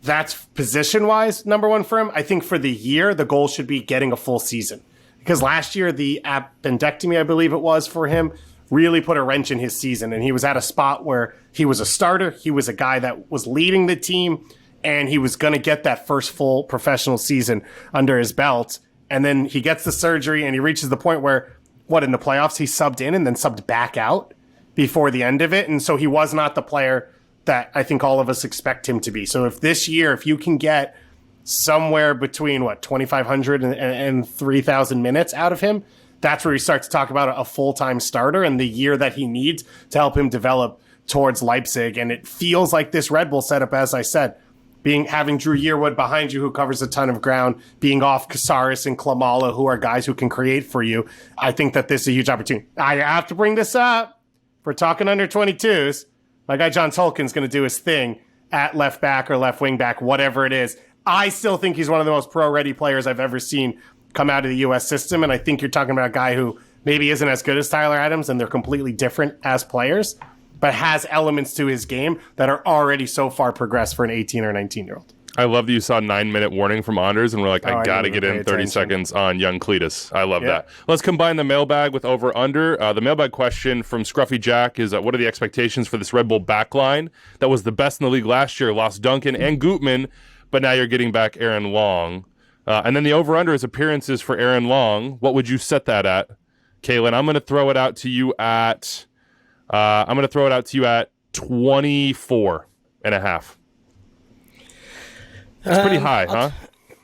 position-wise number one for him. I think for the year, the goal should be getting a full season. Because last year, the appendectomy, I believe it was for him, really put a wrench in his season. And he was at a spot where he was a starter. He was a guy that was leading the team, and he was going to get that first full professional season under his belt. And then he gets the surgery, and he reaches the point where, in the playoffs, he subbed in and then subbed back out before the end of it. And so he was not the player that I think all of us expect him to be. So if this year, if you can get somewhere between 2,500 and 3,000 minutes out of him, that's where you start to talk about a full-time starter and the year that he needs to help him develop towards Leipzig. And it feels like this Red Bull setup, as I said, having Drew Yearwood behind you, who covers a ton of ground, being off Casares and Klimala, who are guys who can create for you. I think that this is a huge opportunity. I have to bring this up. If we're talking under 22s, my guy John Tolkien's going to do his thing at left back or left wing back, whatever it is. I still think he's one of the most pro-ready players I've ever seen come out of the U.S. system, and I think you're talking about a guy who maybe isn't as good as Tyler Adams, and they're completely different as players, but has elements to his game that are already so far progressed for an 18 or 19-year-old. I love that you saw 9-minute warning from Anders, and we're like, I got to get in 30 seconds on young Cletus. I love that. Let's combine the mailbag with over-under. The mailbag question from Scruffy Jack is, what are the expectations for this Red Bull backline that was the best in the league last year? Lost Duncan and Gutman, but now you're getting back Aaron Long. And then the over-under is appearances for Aaron Long. What would you set that at? Kaylin, I'm going to throw it out to you at 24 and a half. That's pretty high, huh?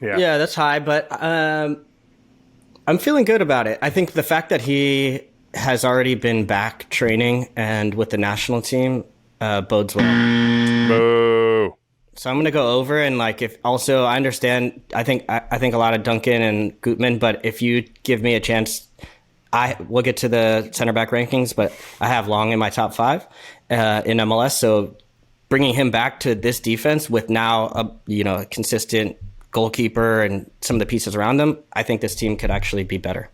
Yeah, that's high, but I'm feeling good about it. I think the fact that he has already been back training and with the national team bodes well. Boo. So I'm going to go over, and if also I understand, I think a lot of Duncan and Gutman, but if you give me a chance, we'll get to the center back rankings, but I have Long in my top 5 in MLS. So bringing him back to this defense with now a consistent goalkeeper and some of the pieces around them, I think this team could actually be better.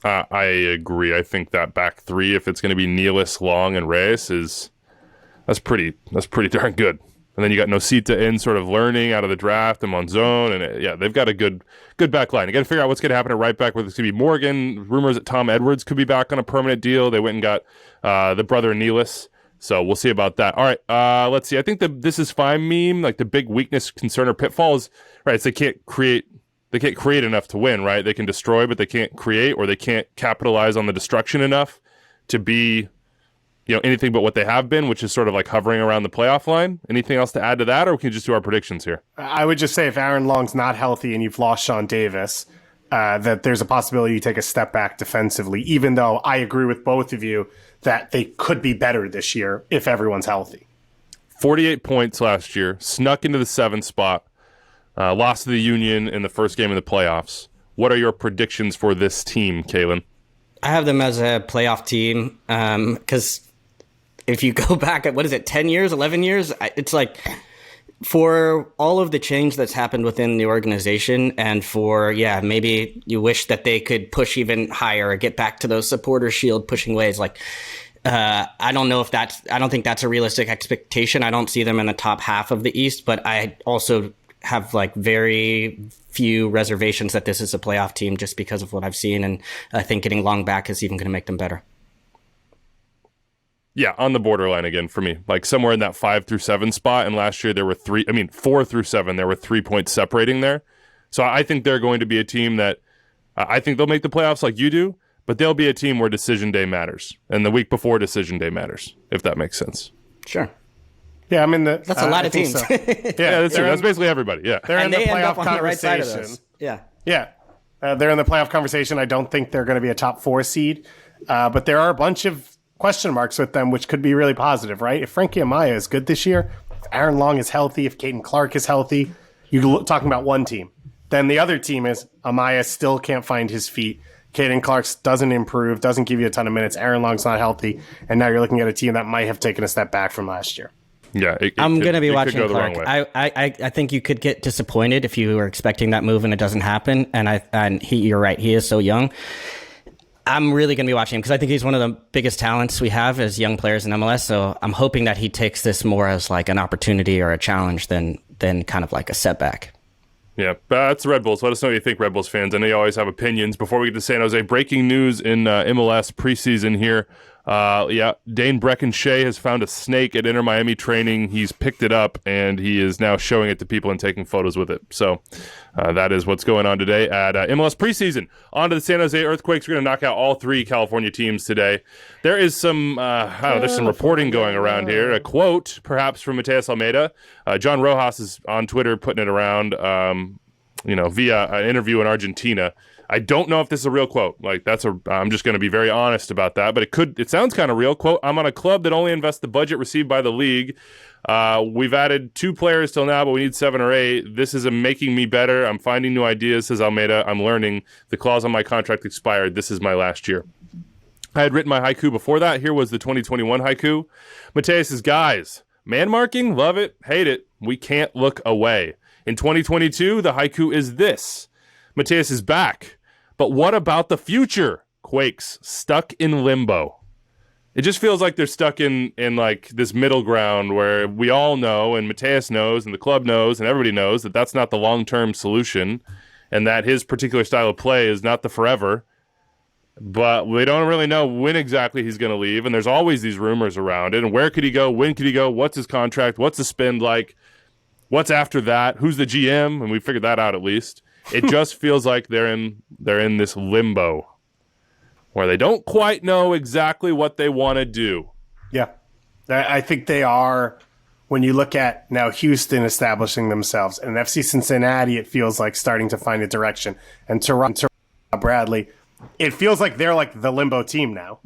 I agree. I think that back 3, if it's going to be Nealis, Long, and Reyes, is That's pretty darn good. And then you got Nosita in sort of learning out of the draft and Monzon. And they've got a good back line. You got to figure out what's going to happen at right back, whether it's going to be Morgan. Rumors that Tom Edwards could be back on a permanent deal. They went and got the brother Neelis. So we'll see about that. All right, let's see. I think the "this is fine" meme, like the big weakness, concern, or pitfall is, right, it's they can't create enough to win, right? They can destroy, but they can't create, or they can't capitalize on the destruction enough to be, anything but what they have been, which is sort of like hovering around the playoff line. Anything else to add to that, or we can just do our predictions here? I would just say if Aaron Long's not healthy and you've lost Sean Davis, that there's a possibility you take a step back defensively, even though I agree with both of you that they could be better this year if everyone's healthy. 48 points last year, snuck into the 7th spot, lost to the Union in the first game of the playoffs. What are your predictions for this team, Kalen? I have them as a playoff team because if you go back at, 10 years, 11 years, it's like for all of the change that's happened within the organization and for, maybe you wish that they could push even higher or get back to those supporter shield pushing ways. Like, I don't think that's a realistic expectation. I don't see them in the top half of the East, but I also have like very few reservations that this is a playoff team just because of what I've seen. And I think getting Long back is even going to make them better. Yeah, on the borderline again for me, like somewhere in that 5 through 7 spot. And last year there were 4 through 7, there were 3 points separating there. So I think they're going to be a team that I think they'll make the playoffs like you do, but they'll be a team where decision day matters. And the week before decision day matters, if that makes sense. Sure. Yeah, that's a lot of teams. So. That's basically everybody. Yeah. They're in the playoff on conversation. the right side of those. Yeah. Yeah. They're in the playoff conversation. I don't think they're going to be a top 4 seed, but there are a bunch of question marks with them, which could be really positive, right? If Frankie Amaya is good this year, if Aaron Long is healthy, if Caden Clark is healthy, you're talking about one team. Then the other team is Amaya still can't find his feet. Caden Clark doesn't improve, doesn't give you a ton of minutes. Aaron Long's not healthy. And now you're looking at a team that might have taken a step back from last year. Yeah, I'm going to be watching Clark. I think you could get disappointed if you were expecting that move and it doesn't happen. You're right. He is so young. I'm really going to be watching him because I think he's one of the biggest talents we have as young players in MLS. So I'm hoping that he takes this more as like an opportunity or a challenge than kind of like a setback. Yeah, that's the Red Bulls. Let us know what you think, Red Bulls fans. I know you always have opinions. Before we get to San Jose, breaking news in MLS preseason here. Dane Breckenshea has found a snake at Inter Miami training. He's picked it up, and he is now showing it to people and taking photos with it. So that is what's going on today at MLS preseason. On to the San Jose Earthquakes. We're going to knock out all 3 California teams today. There is some, there's some reporting going around here. A quote, perhaps, from Mateus Almeida. John Rojas is on Twitter putting it around, via an interview in Argentina. I don't know if this is a real quote. I'm just going to be very honest about that, but it sounds kind of real. Quote, I'm on a club that only invests the budget received by the league. We've added 2 players till now, but we need 7 or 8. This is making me better. I'm finding new ideas, says Almeida. I'm learning. The clause on my contract expired. This is my last year. I had written my haiku before that. Here was the 2021 haiku. Mateus says, guys, man marking, love it, hate it. We can't look away. In 2022, the haiku is this. Mateus is back. But what about the future? Quakes, stuck in limbo. It just feels like they're stuck in like this middle ground where we all know, and Mateus knows, and the club knows, and everybody knows that that's not the long-term solution, and that his particular style of play is not the forever. But we don't really know when exactly he's going to leave, and there's always these rumors around it. And where could he go? When could he go? What's his contract? What's the spend like? What's after that? Who's the GM? And we figured that out at least. It just feels like they're in this limbo where they don't quite know exactly what they want to do. Yeah, I think they are. When you look at now Houston establishing themselves and FC Cincinnati, it feels like starting to find a direction. And Toronto, Bradley, it feels like they're like the limbo team now.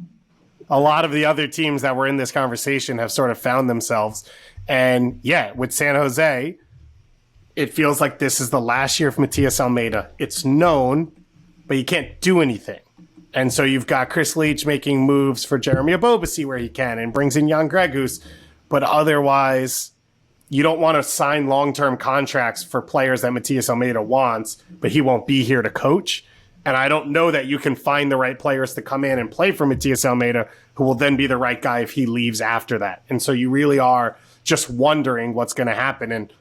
A lot of the other teams that were in this conversation have sort of found themselves. And yeah, with San Jose, it feels like this is the last year of Matias Almeida. It's known, but you can't do anything. And so you've got Chris Leach making moves for Jeremy Abobasi where he can and brings in Jan Gregus. But otherwise, you don't want to sign long-term contracts for players that Matias Almeida wants, but he won't be here to coach. And I don't know that you can find the right players to come in and play for Matias Almeida, who will then be the right guy if he leaves after that. And so you really are just wondering what's going to happen. And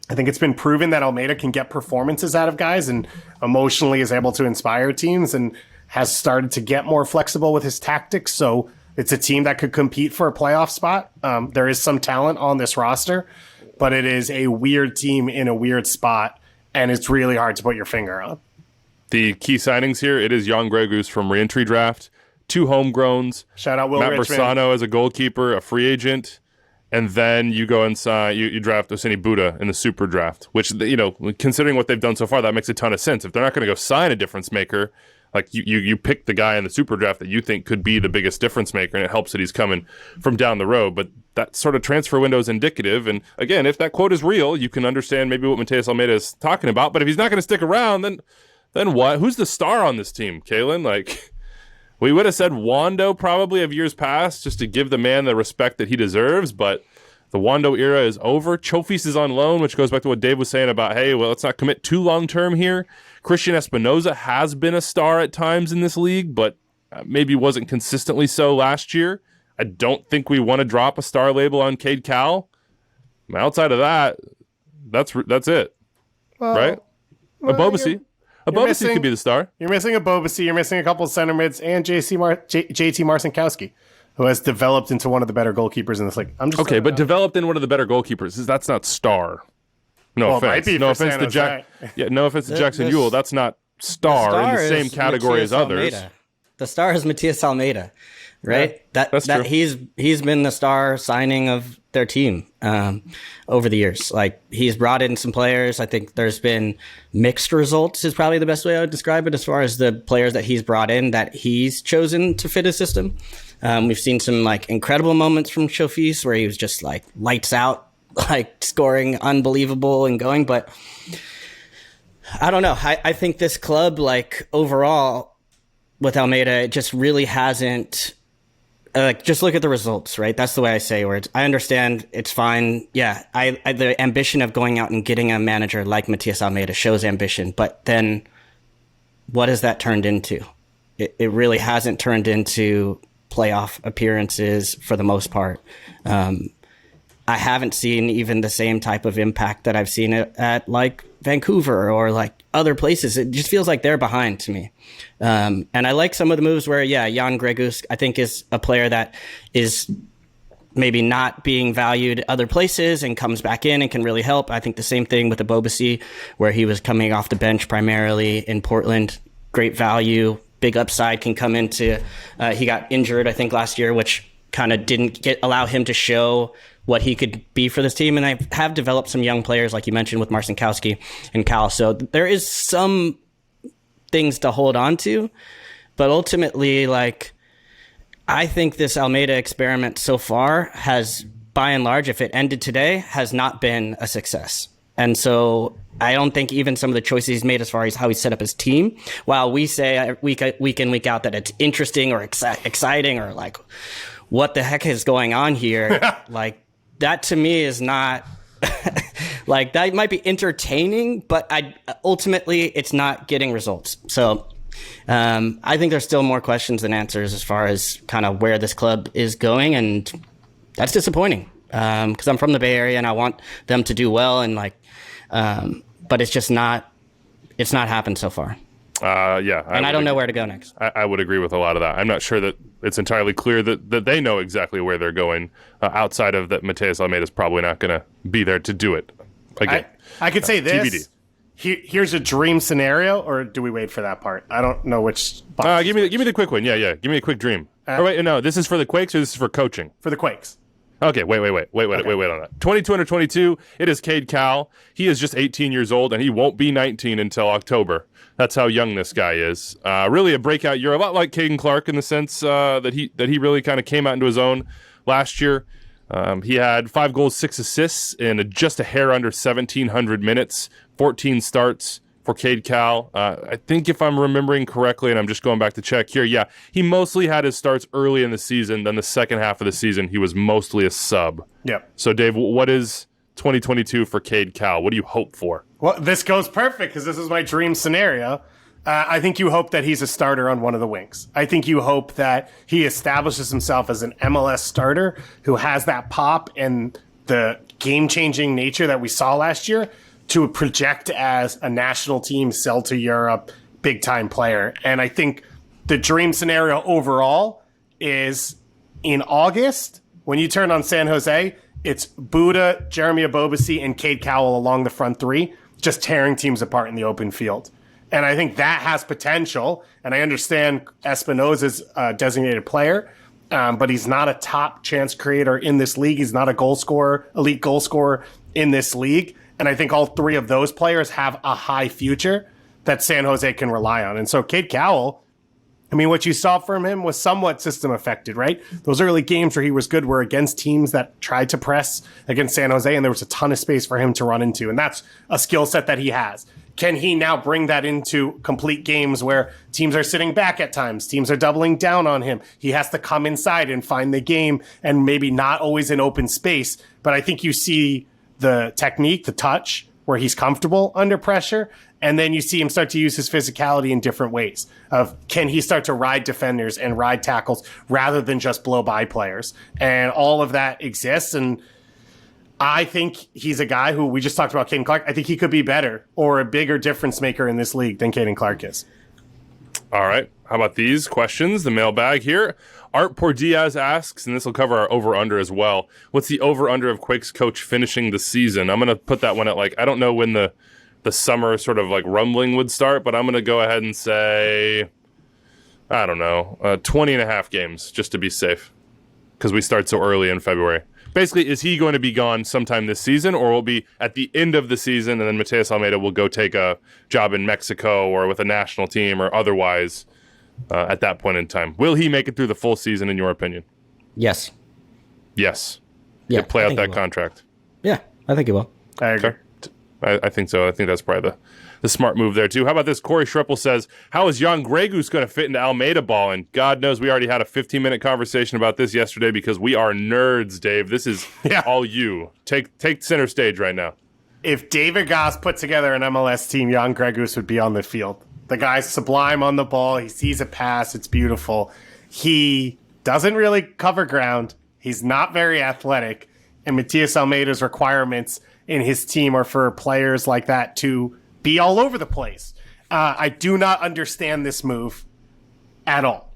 I think it's been proven that Almeida can get performances out of guys and emotionally is able to inspire teams and has started to get more flexible with his tactics. So it's a team that could compete for a playoff spot. There is some talent on this roster, but it is a weird team in a weird spot, and it's really hard to put your finger on. The key signings here, it is Jan Gregus from reentry draft, 2 homegrowns. Shout out Will Matt Richmond. Bersano as a goalkeeper, a free agent. And then you go inside, you draft Osini Buddha in the super draft, which, considering what they've done so far, that makes a ton of sense. If they're not going to go sign a difference maker, like you pick the guy in the super draft that you think could be the biggest difference maker, and it helps that he's coming from down the road. But that sort of transfer window is indicative. And again, if that quote is real, you can understand maybe what Matias Almeida is talking about. But if he's not going to stick around, then what? Who's the star on this team, Kalen? Like, we would have said Wando probably of years past just to give the man the respect that he deserves, but the Wando era is over. Chofis is on loan, which goes back to what Dave was saying about, hey, well, let's not commit too long-term here. Christian Espinoza has been a star at times in this league, but maybe wasn't consistently so last year. I don't think we want to drop a star label on Cade Cowell. Outside of that, that's it, right? Abobasi. Abobasi could be the star. You're missing Abobasi. You're missing a couple of center mids and JT Marcinkowski, who has developed into one of the better goalkeepers in this league. Okay, but developed in one of the better goalkeepers. That's not star. No offense. No offense to Jack. Yeah, no offense to Jackson Ewell. That's not star in the same category as others. Almeida. The star is Matias Almeida, right? Yeah, that's true. He's been the star signing of their team over the years. Like, he's brought in some players. I think there's been mixed results is probably the best way I would describe it, as far as the players that he's brought in that he's chosen to fit his system. We've seen some incredible moments from Chofis where he was just lights out, scoring unbelievable and going. But I don't know. I think this club, overall with Almeida, it just really hasn't. Just look at the results, right? That's the way I say words. I understand it's fine. Yeah, the ambition of going out and getting a manager like Matias Almeida shows ambition, but then what has that turned into? It really hasn't turned into playoff appearances for the most part. I haven't seen even the same type of impact that I've seen at Vancouver or other places. It just feels like they're behind to me. And I like some of the moves where, Jan Gregus, I think, is a player that is maybe not being valued other places and comes back in and can really help. I think the same thing with Abobasi, where he was coming off the bench primarily in Portland. Great value, big upside, can come into, he got injured, I think, last year, which kind of didn't allow him to show what he could be for this team. And I have developed some young players, like you mentioned, with Marcinkowski and Cal. So there is some things to hold on to. But ultimately, I think this Almeida experiment so far has, by and large, if it ended today, has not been a success. And so I don't think even some of the choices he's made as far as how he set up his team, while we say week in, week out that it's interesting or exciting or what the heck is going on here, that to me is not that might be entertaining, but ultimately it's not getting results. So I think there's still more questions than answers as far as kind of where this club is going, and that's disappointing because I'm from the Bay Area and I want them to do well, and but it's just not. It's not happened so far. Yeah. I don't know where to go next. I would agree with a lot of that. I'm not sure that it's entirely clear that they know exactly where they're going, outside of that Matias Almeida is probably not going to be there to do it. Again, I could say this. TBD. Here's a dream scenario, or do we wait for that part? I don't know which. Give me the quick one. Yeah. Give me a quick dream. Wait, no, this is for the Quakes or this is for coaching? For the Quakes. Okay, wait on that. 2222, it is Cade Cowell. He is just 18 years old, and he won't be 19 until October. That's how young this guy is. Really a breakout year, a lot like Caden Clark in the sense that he really kind of came out into his own last year. He had 5 goals, 6 assists in just a hair under 1,700 minutes, 14 starts for Cade Cowell. I think if I'm remembering correctly, and I'm just going back to check here, he mostly had his starts early in the season. Then the second half of the season, he was mostly a sub. Yep. So, Dave, what is 2022 for Cade Cowell? What do you hope for? Well, this goes perfect because this is my dream scenario. I think you hope that he's a starter on one of the wings. I think you hope that he establishes himself as an MLS starter who has that pop and the game-changing nature that we saw last year to project as a national team, sell to Europe, big-time player. And I think the dream scenario overall is in August, when you turn on San Jose, it's Buda, Jeremy Abobasi, and Cade Cowell along the front three, just tearing teams apart in the open field. And I think that has potential. And I understand Espinoza's a designated player, but he's not a top chance creator in this league. He's not a goal scorer, elite goal scorer in this league. And I think all three of those players have a high future that San Jose can rely on. And so Cade Cowell, I mean, what you saw from him was somewhat system affected, right? Those early games where he was good were against teams that tried to press against San Jose, and there was a ton of space for him to run into. And that's a skill set that he has. Can he now bring that into complete games where teams are sitting back at times, teams are doubling down on him? He has to come inside and find the game, and maybe not always in open space. But I think you see the technique, the touch, where he's comfortable under pressure. And then you see him start to use his physicality in different ways of can he start to ride defenders and ride tackles rather than just blow by players. And all of that exists. And I think he's a guy who we just talked about, Caden Clark. I think he could be better or a bigger difference maker in this league than Caden Clark is. All right. How about these questions? The mailbag here. Art Pordiaz asks, and this will cover our over-under as well. What's the over-under of Quakes coach finishing the season? I'm going to put that one at I don't know when the summer sort of rumbling would start, but I'm going to go ahead and say, 20 and a half games just to be safe because we start so early in February. Basically, is he going to be gone sometime this season, or will be at the end of the season, and then Mateus Almeida will go take a job in Mexico or with a national team or otherwise at that point in time? Will he make it through the full season, in your opinion? Yes. Yes. Yeah. He'll play out that contract. Yeah, I think he will. I agree. Okay. I think so. I think that's probably the smart move there, too. How about this? Corey Schreppel says, how is Jan Gregus going to fit into Almeida ball? And God knows we already had a 15-minute conversation about this yesterday because we are nerds, Dave. This is all you. Take center stage right now. If David Goss put together an MLS team, Jan Gregus would be on the field. The guy's sublime on the ball. He sees a pass. It's beautiful. He doesn't really cover ground. He's not very athletic. And Matias Almeida's requirements in his team are for players like that to be all over the place. I do not understand this move at all.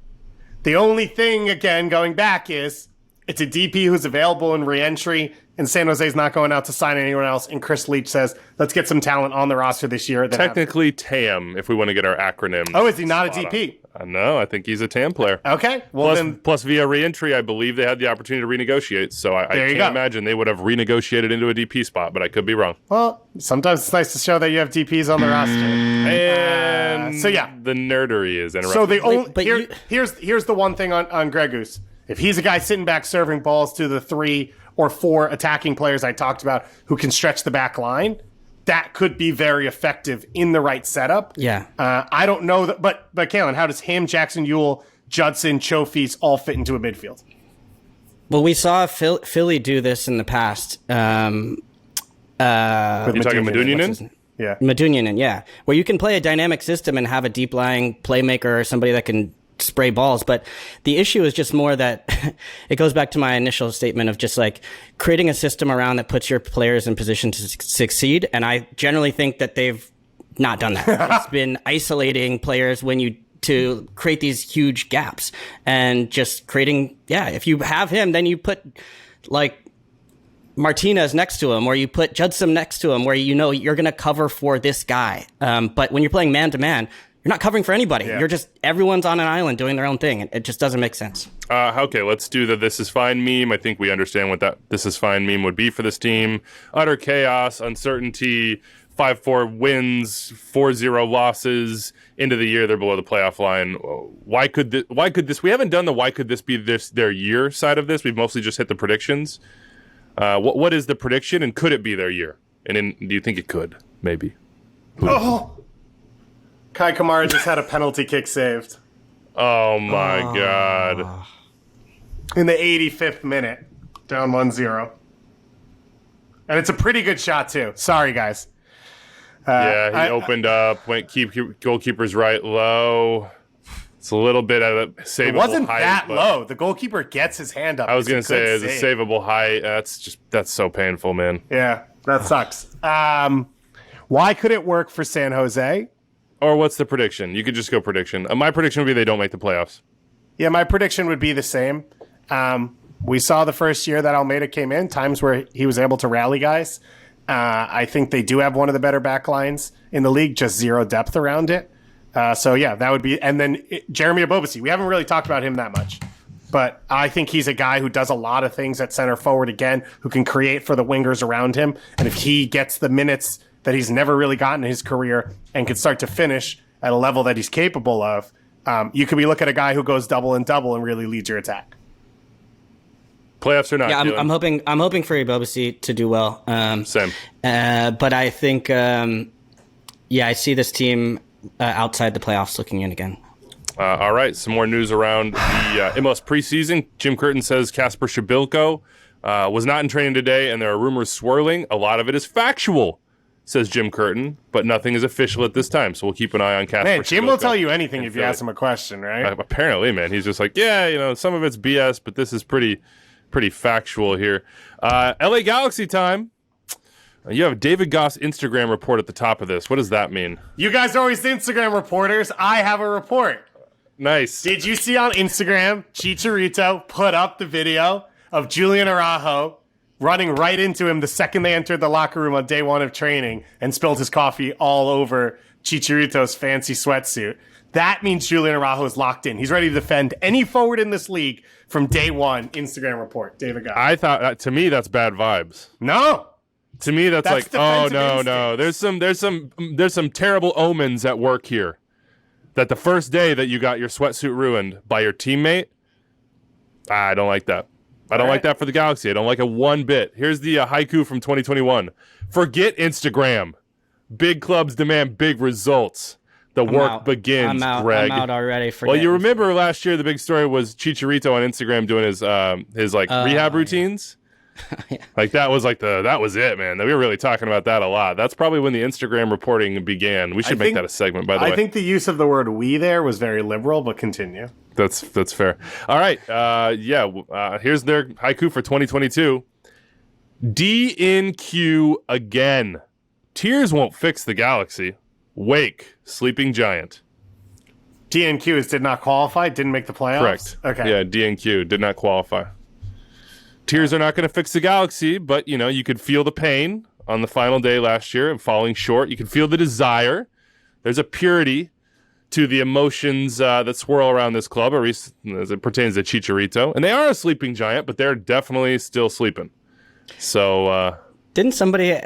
The only thing, again, going back is it's a DP who's available in re-entry, and San Jose's not going out to sign anyone else, and Chris Leach says, let's get some talent on the roster this year. Technically TAM, if we want to get our acronym. Oh, is he not a DP? No, I think he's a TAM player. Okay. Well, plus via re-entry, I believe they had the opportunity to renegotiate, so I can't imagine they would have renegotiated into a DP spot, but I could be wrong. Well, sometimes it's nice to show that you have DPs on the roster. And the nerdery is interesting. So here's the one thing on Gregus. If he's a guy sitting back serving balls to the 3 or 4 attacking players I talked about who can stretch the back line, that could be very effective in the right setup. Yeah. I don't know that, but Kalen, how does him, Jackson Ewell, Judson, Chofis all fit into a midfield? Well, we saw Philly do this in the past. You talking Medunjanin? Yeah. Medunjanin, yeah. Where you can play a dynamic system and have a deep-lying playmaker or somebody that can spray balls. But the issue is just more that it goes back to my initial statement of just creating a system around that puts your players in position to succeed. And I generally think that they've not done that. It's been isolating players to create these huge gaps and just creating, if you have him, then you put Martinez next to him, or you put Judson next to him, where you're going to cover for this guy. But when you're playing man-to-man, you're not covering for anybody. Yeah. You're just, everyone's on an island doing their own thing. It just doesn't make sense. Okay, let's do the This Is Fine meme. I think we understand what that This Is Fine meme would be for this team. Utter chaos, uncertainty, 5-4 wins, 4-0 losses. End of the year, they're below the playoff line. Why could this? We haven't done the why could this be their year side of this. We've mostly just hit the predictions. What is the prediction, and could it be their year? And do you think it could? Maybe. Kai Kamara just had a penalty kick saved. Oh, my God. In the 85th minute, down 1-0. And it's a pretty good shot, too. Sorry, guys. He opened up, went goalkeeper's right low. It's a little bit at a savable height. It wasn't that low. The goalkeeper gets his hand up. I was going to say, it's a savable height. That's so painful, man. Yeah, that sucks. Why could it work for San Jose? Or what's the prediction? You could just go prediction. My prediction would be they don't make the playoffs. Yeah, my prediction would be the same. We saw the first year that Almeida came in, times where he was able to rally guys. I think they do have one of the better back lines in the league, just zero depth around it. That would be. And then Jeremy Abobasi. We haven't really talked about him that much. But I think he's a guy who does a lot of things at center forward again, who can create for the wingers around him. And if he gets the minutes that he's never really gotten in his career and can start to finish at a level that he's capable of, you could be looking at a guy who goes double and double and really leads your attack. Playoffs or not? Yeah, I'm hoping for Ibobasi to do well. Same. But I think, I see this team outside the playoffs looking in again. All right, some more news around the MLS preseason. Jim Curtin says Kasper Shabilko was not in training today, and there are rumors swirling. A lot of it is factual, says Jim Curtin, but nothing is official at this time, so we'll keep an eye on Kasper. Man, Jim will tell you anything if you ask him a question, right? Apparently, man. He's just like, some of it's BS, but this is pretty factual here. LA Galaxy time. You have David Goff's Instagram report at the top of this. What does that mean? You guys are always the Instagram reporters. I have a report. Nice. Did you see on Instagram, Chicharito put up the video of Julian Araujo running right into him the second they entered the locker room on day one of training and spilled his coffee all over Chicharito's fancy sweatsuit? That means Julian Araujo is locked in. He's ready to defend any forward in this league from day one. Instagram report, David Goff. I thought, to me, that's bad vibes. No. To me, that's like, oh, no. There's some terrible omens at work here. That the first day that you got your sweatsuit ruined by your teammate, I don't like that. I don't like that for the Galaxy. I don't like it one bit. Here's the haiku from 2021. Forget Instagram. Big clubs demand big results. The work begins, Greg. I'm out already. Well, you remember last year the big story was Chicharito on Instagram doing his rehab routines? Yeah. Like that was it, man. We were really talking about that a lot. That's probably when the Instagram reporting began. We should make that a segment, by the way. I think the use of the word "we" there was very liberal, but continue. That's fair. All right, here's their haiku for 2022. DNQ again. Tears won't fix the Galaxy. Wake, sleeping giant. DNQ is did not qualify, didn't make the playoffs? Correct. Okay. Yeah, DNQ did not qualify. Tears are not going to fix the Galaxy, but, you could feel the pain on the final day last year of falling short. You can feel the desire. There's a purity to the emotions that swirl around this club, or at least as it pertains to Chicharito. And they are a sleeping giant, but they're definitely still sleeping. So... Didn't somebody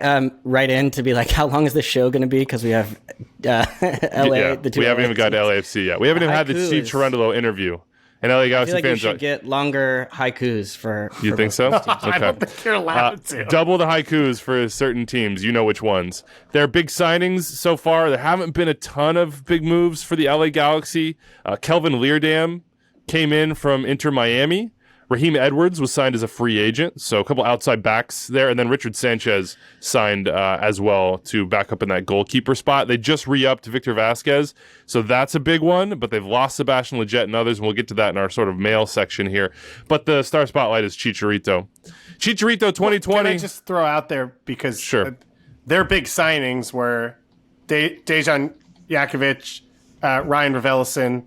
write in to be like, how long is this show going to be? Because we have LA. We haven't even got to LAFC yet. We haven't even had the Steve Cherundolo interview. And LA Galaxy I feel like fans you should get longer haikus for. You think so? Okay. I don't think you're allowed to. Double the haikus for certain teams. You know which ones. Their big signings so far. There haven't been a ton of big moves for the LA Galaxy. Kelvin Leerdam came in from Inter Miami. Raheem Edwards was signed as a free agent, so a couple outside backs there. And then Richard Sanchez signed as well to back up in that goalkeeper spot. They just re-upped Victor Vasquez, so that's a big one. But they've lost Sebastian Lletget and others, and we'll get to that in our sort of mail section here. But the star spotlight is Chicharito. Chicharito 2020. Can I just throw out there, because their big signings were Dejan Jakovic, Ryan Raveloson.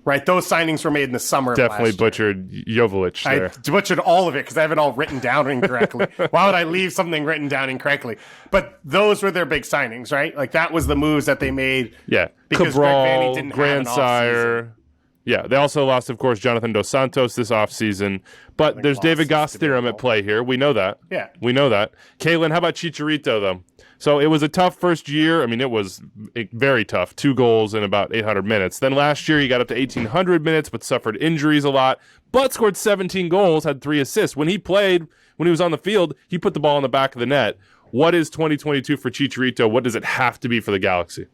Right, those signings were made in the summer of Definitely last year. Butchered Joveljic there. I butchered all of it because I have it all written down incorrectly. Why would I leave something written down incorrectly? But those were their big signings, right? Like, that was the moves that they made. Yeah, because Cabral, Greg Vanney didn't Grandsire. Yeah, they also lost, of course, Jonathan Dos Santos this offseason. But there's David Goss theorem at play here. We know that. Yeah. We know that. Kaylin, how about Chicharito, though? So it was a tough first year. I mean, it was very tough. 2 goals in about 800 minutes. Then last year, he got up to 1,800 minutes, but suffered injuries a lot. But scored 17 goals, had 3 assists. When he played, when he was on the field, he put the ball in the back of the net. What is 2022 for Chicharito? What does it have to be for the Galaxy?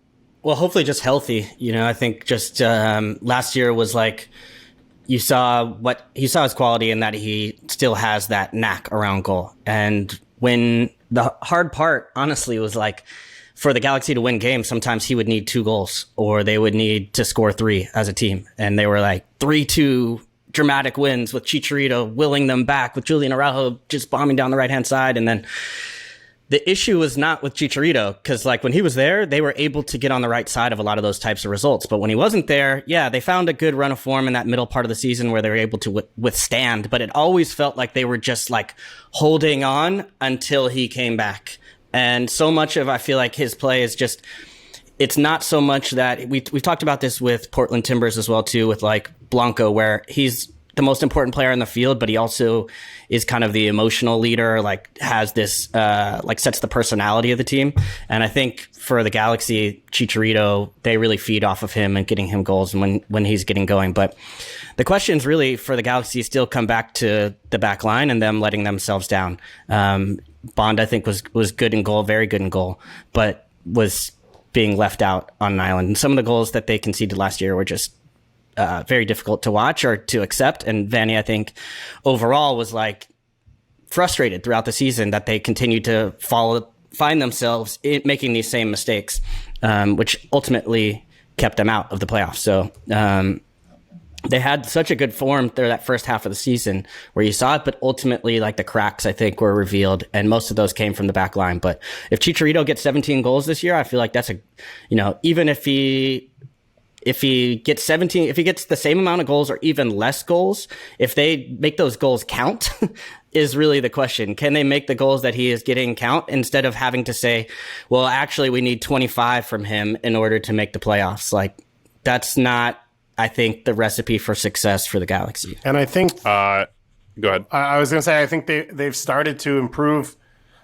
Well, hopefully just healthy. I think just last year was like you saw his quality in that he still has that knack around goal. And when the hard part, honestly, was like for the Galaxy to win games, sometimes he would need 2 goals or they would need to score 3 as a team. And they were like 3-2 dramatic wins with Chicharito willing them back, with Julian Araujo just bombing down the right-hand side. And then the issue was not with Chicharito, because like when he was there, they were able to get on the right side of a lot of those types of results. But when he wasn't there, yeah, they found a good run of form in that middle part of the season where they were able to withstand. But it always felt like they were just like holding on until he came back. And so much of, I feel like his play is just, it's not so much that we've talked about this with Portland Timbers as well too, with like Blanco, where he's the most important player on the field, but he also is kind of the emotional leader, like has this, like sets the personality of the team. And I think for the Galaxy, Chicharito, they really feed off of him and getting him goals when he's getting going. But the questions really for the Galaxy still come back to the back line and them letting themselves down. Bond, I think, was good in goal, very good in goal, but was being left out on an island. And some of the goals that they conceded last year were just very difficult to watch or to accept. And Vanny, I think, overall was like frustrated throughout the season that they continued to find themselves making these same mistakes, which ultimately kept them out of the playoffs. So they had such a good form through that first half of the season where you saw it, but ultimately like the cracks, I think, were revealed, and most of those came from the back line. But if Chicharito gets 17 goals this year, I feel like that's even if he gets 17, if he gets the same amount of goals or even less goals, if they make those goals count is really the question. Can they make the goals that he is getting count instead of having to say, well, actually we need 25 from him in order to make the playoffs? Like that's not, I think, the recipe for success for the Galaxy. And I think, go ahead. I was going to say, I think they've started to improve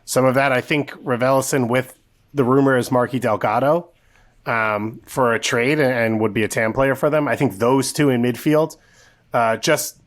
some of that. I think Raveloson, with the rumor is Marky Delgado, for a trade and would be a TAM player for them. I think those two in midfield just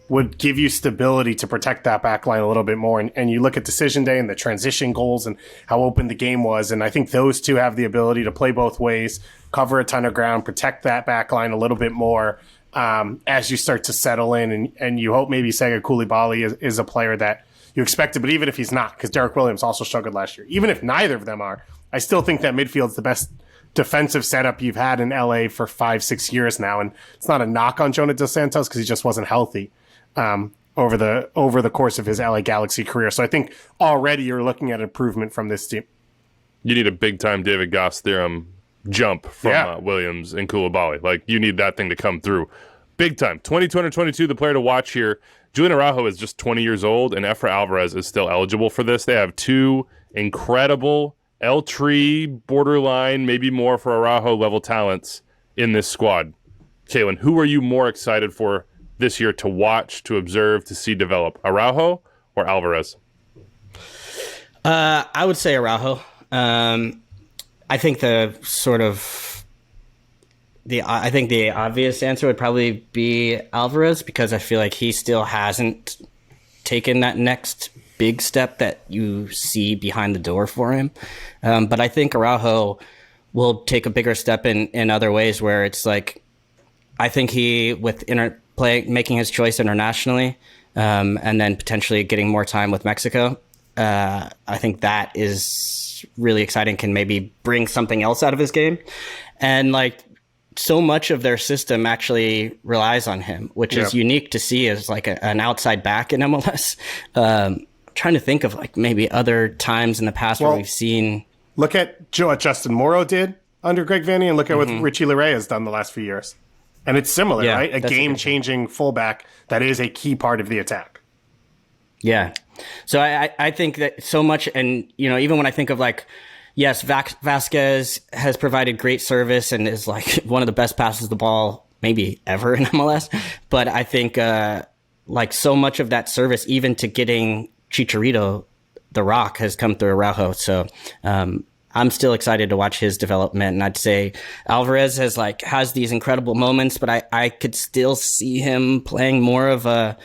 would give you stability to protect that back line a little bit more. And you look at decision day and the transition goals and how open the game was. And I think those two have the ability to play both ways, cover a ton of ground, protect that back line a little bit more as you start to settle in. And you hope maybe Sega Koulibaly is a player that you expected. But even if he's not, because Derek Williams also struggled last year, even if neither of them are, I still think that midfield's the best defensive setup you've had in LA for 5-6 years now. And it's not a knock on Jonah Dos Santos because he just wasn't healthy over the course of his LA Galaxy career. So I think already you're looking at improvement from this team. You need a big time David Goss theorem jump from Williams and Koulibaly. Like you need that thing to come through big time. 22 the player to watch here. Julian Araujo is just 20 years old and Efra Alvarez is still eligible for this. They have two incredible L-Tree, borderline, maybe more for Araujo level talents in this squad. Kaylin, who are you more excited for this year to watch, to observe, to see develop? Araujo or Alvarez? I would say Araujo. I think the obvious answer would probably be Alvarez, because I feel like he still hasn't taken that next big step that you see behind the door for him. But I think Araujo will take a bigger step in other ways where it's like, I think he, with making his choice internationally, and then potentially getting more time with Mexico, I think that is really exciting, can maybe bring something else out of his game. And like, so much of their system actually relies on him, which is unique to see as like an outside back in MLS. Trying to think of like maybe other times in the past where we've seen. Look at what Justin Morrow did under Greg Vanney, and look at what Richie Laryea has done the last few years. And it's similar, right? A game-changing fullback that is a key part of the attack. Yeah. So I think that so much, and even when I think of like, yes, Vasquez has provided great service and is like one of the best passes of the ball maybe ever in MLS. But I think like so much of that service, even to getting Chicharito, the Rock, has come through Araujo. So I'm still excited to watch his development. And I'd say Alvarez has these incredible moments, but I could still see him playing more of a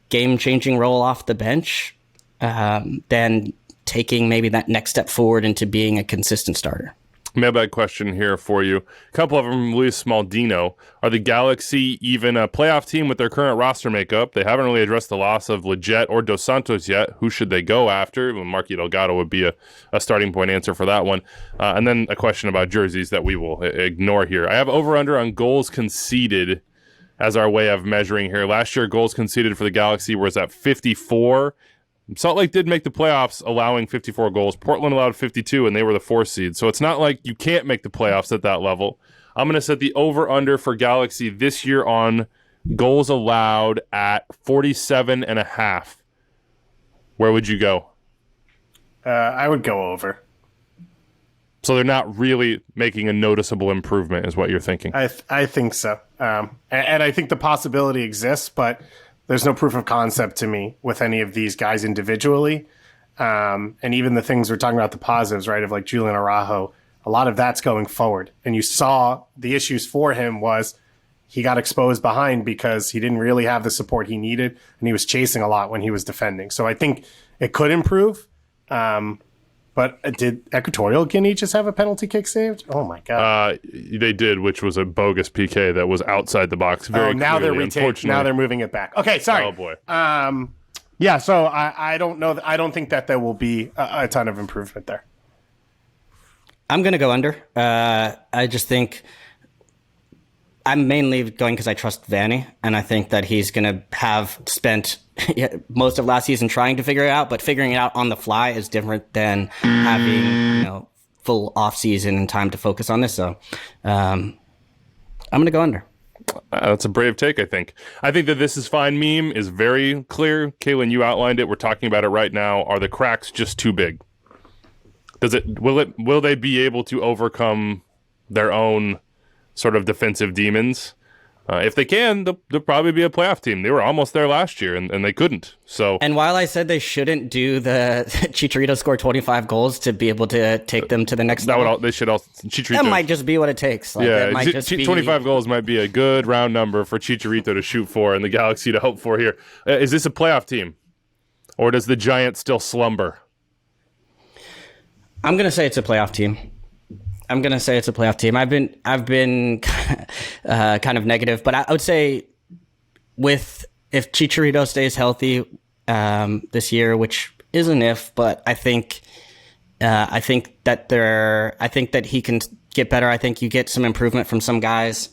game-changing role off the bench than taking maybe that next step forward into being a consistent starter. Mailbag question here for you. A couple of them from Luis Maldino. Are the Galaxy even a playoff team with their current roster makeup? They haven't really addressed the loss of Leggett or Dos Santos yet. Who should they go after? Well, Marky Delgado would be a starting point answer for that one. And then a question about jerseys that we will ignore here. I have over-under on goals conceded as our way of measuring here. Last year, goals conceded for the Galaxy was at 54. Salt Lake did make the playoffs allowing 54 goals. Portland allowed 52, and they were the 4th seed. So it's not like you can't make the playoffs at that level. I'm going to set the over-under for Galaxy this year on goals allowed at 47.5. Where would you go? I would go over. So they're not really making a noticeable improvement is what you're thinking. I think so. And I think the possibility exists, but there's no proof of concept to me with any of these guys individually. And even the things we're talking about, the positives, right, of like Julian Araujo, a lot of that's going forward. And you saw the issues for him was he got exposed behind because he didn't really have the support he needed, and he was chasing a lot when he was defending. So I think it could improve. But did Equatorial Guinea just have a penalty kick saved? Oh, my God. They did, which was a bogus PK that was outside the box. Now clearly. Now they're moving it back. Okay, sorry. Oh, boy. Yeah, so I don't know. I don't think that there will be a ton of improvement there. I'm going to go under. I just think I'm mainly going because I trust Vanny, and I think that he's going to have spent most of last season trying to figure it out, but figuring it out on the fly is different than having full off season and time to focus on this. So I'm going to go under. That's a brave take, I think. I think that This Is Fine meme is very clear. Kaylin, you outlined it. We're talking about it right now. Are the cracks just too big? Will they be able to overcome their own sort of defensive demons? If they can, they'll probably be a playoff team. They were almost there last year, and they couldn't. So, and while I said they shouldn't do the Chicharito score 25 goals to be able to take them to the next level, they should also Chicharito. That might just be what it takes. Like, yeah, that might just 25 goals might be a good round number for Chicharito to shoot for and the Galaxy to hope for here. Is this a playoff team, or does the Giants still slumber? I'm gonna say it's a playoff team. I've been kind of negative, but I would say if Chicharito stays healthy this year, which is an if, but I think that he can get better. I think you get some improvement from some guys.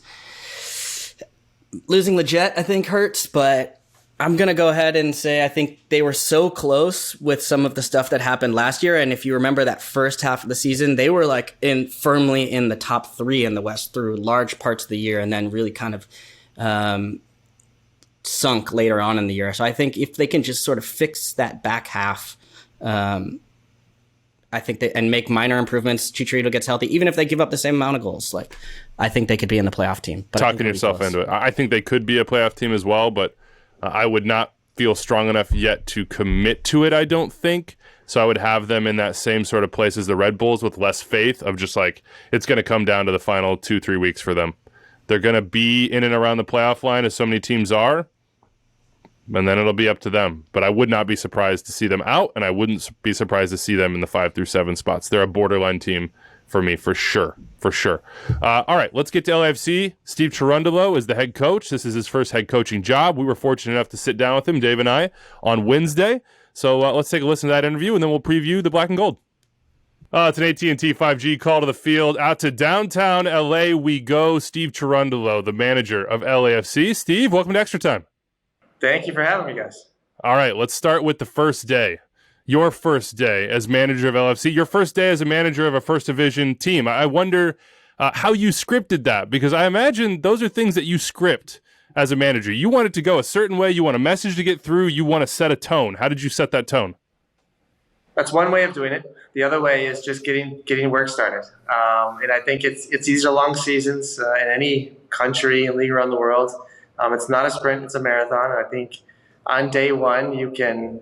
Losing Leggett, I think, hurts, but I'm going to go ahead and say I think they were so close with some of the stuff that happened last year. And if you remember that first half of the season, they were like firmly in the top 3 in the West through large parts of the year, and then really kind of sunk later on in the year. So I think if they can just sort of fix that back half, I think and make minor improvements, Chicharito gets healthy, even if they give up the same amount of goals. Like, I think they could be in the playoff team. But talking yourself into it. I think they could be a playoff team as well, but I would not feel strong enough yet to commit to it, I don't think. So I would have them in that same sort of place as the Red Bulls with less faith of just like, it's going to come down to the final 2-3 weeks for them. They're going to be in and around the playoff line as so many teams are, and then it'll be up to them. But I would not be surprised to see them out, and I wouldn't be surprised to see them in the 5 through 7 spots. They're a borderline team for me, for sure. All right, let's get to LAFC. Steve Cherundolo is the head coach. This is his first head coaching job. We were fortunate enough to sit down with him, Dave and I, on Wednesday. So let's take a listen to that interview, and then we'll preview the black and gold. It's an AT&T 5G call to the field. Out to downtown LA we go. Steve Cherundolo, the manager of LAFC. Steve, welcome to Extra Time. Thank you for having me, guys. All right, let's start with the first day. Your first day as manager of LFC, your first day as a manager of a first division team. I wonder how you scripted that, because I imagine those are things that you script as a manager. You want it to go a certain way. You want a message to get through. You want to set a tone. How did you set that tone? That's one way of doing it. The other way is just getting work started. And I think these are long seasons in any country and league around the world. It's not a sprint, it's a marathon. I think on day one, you can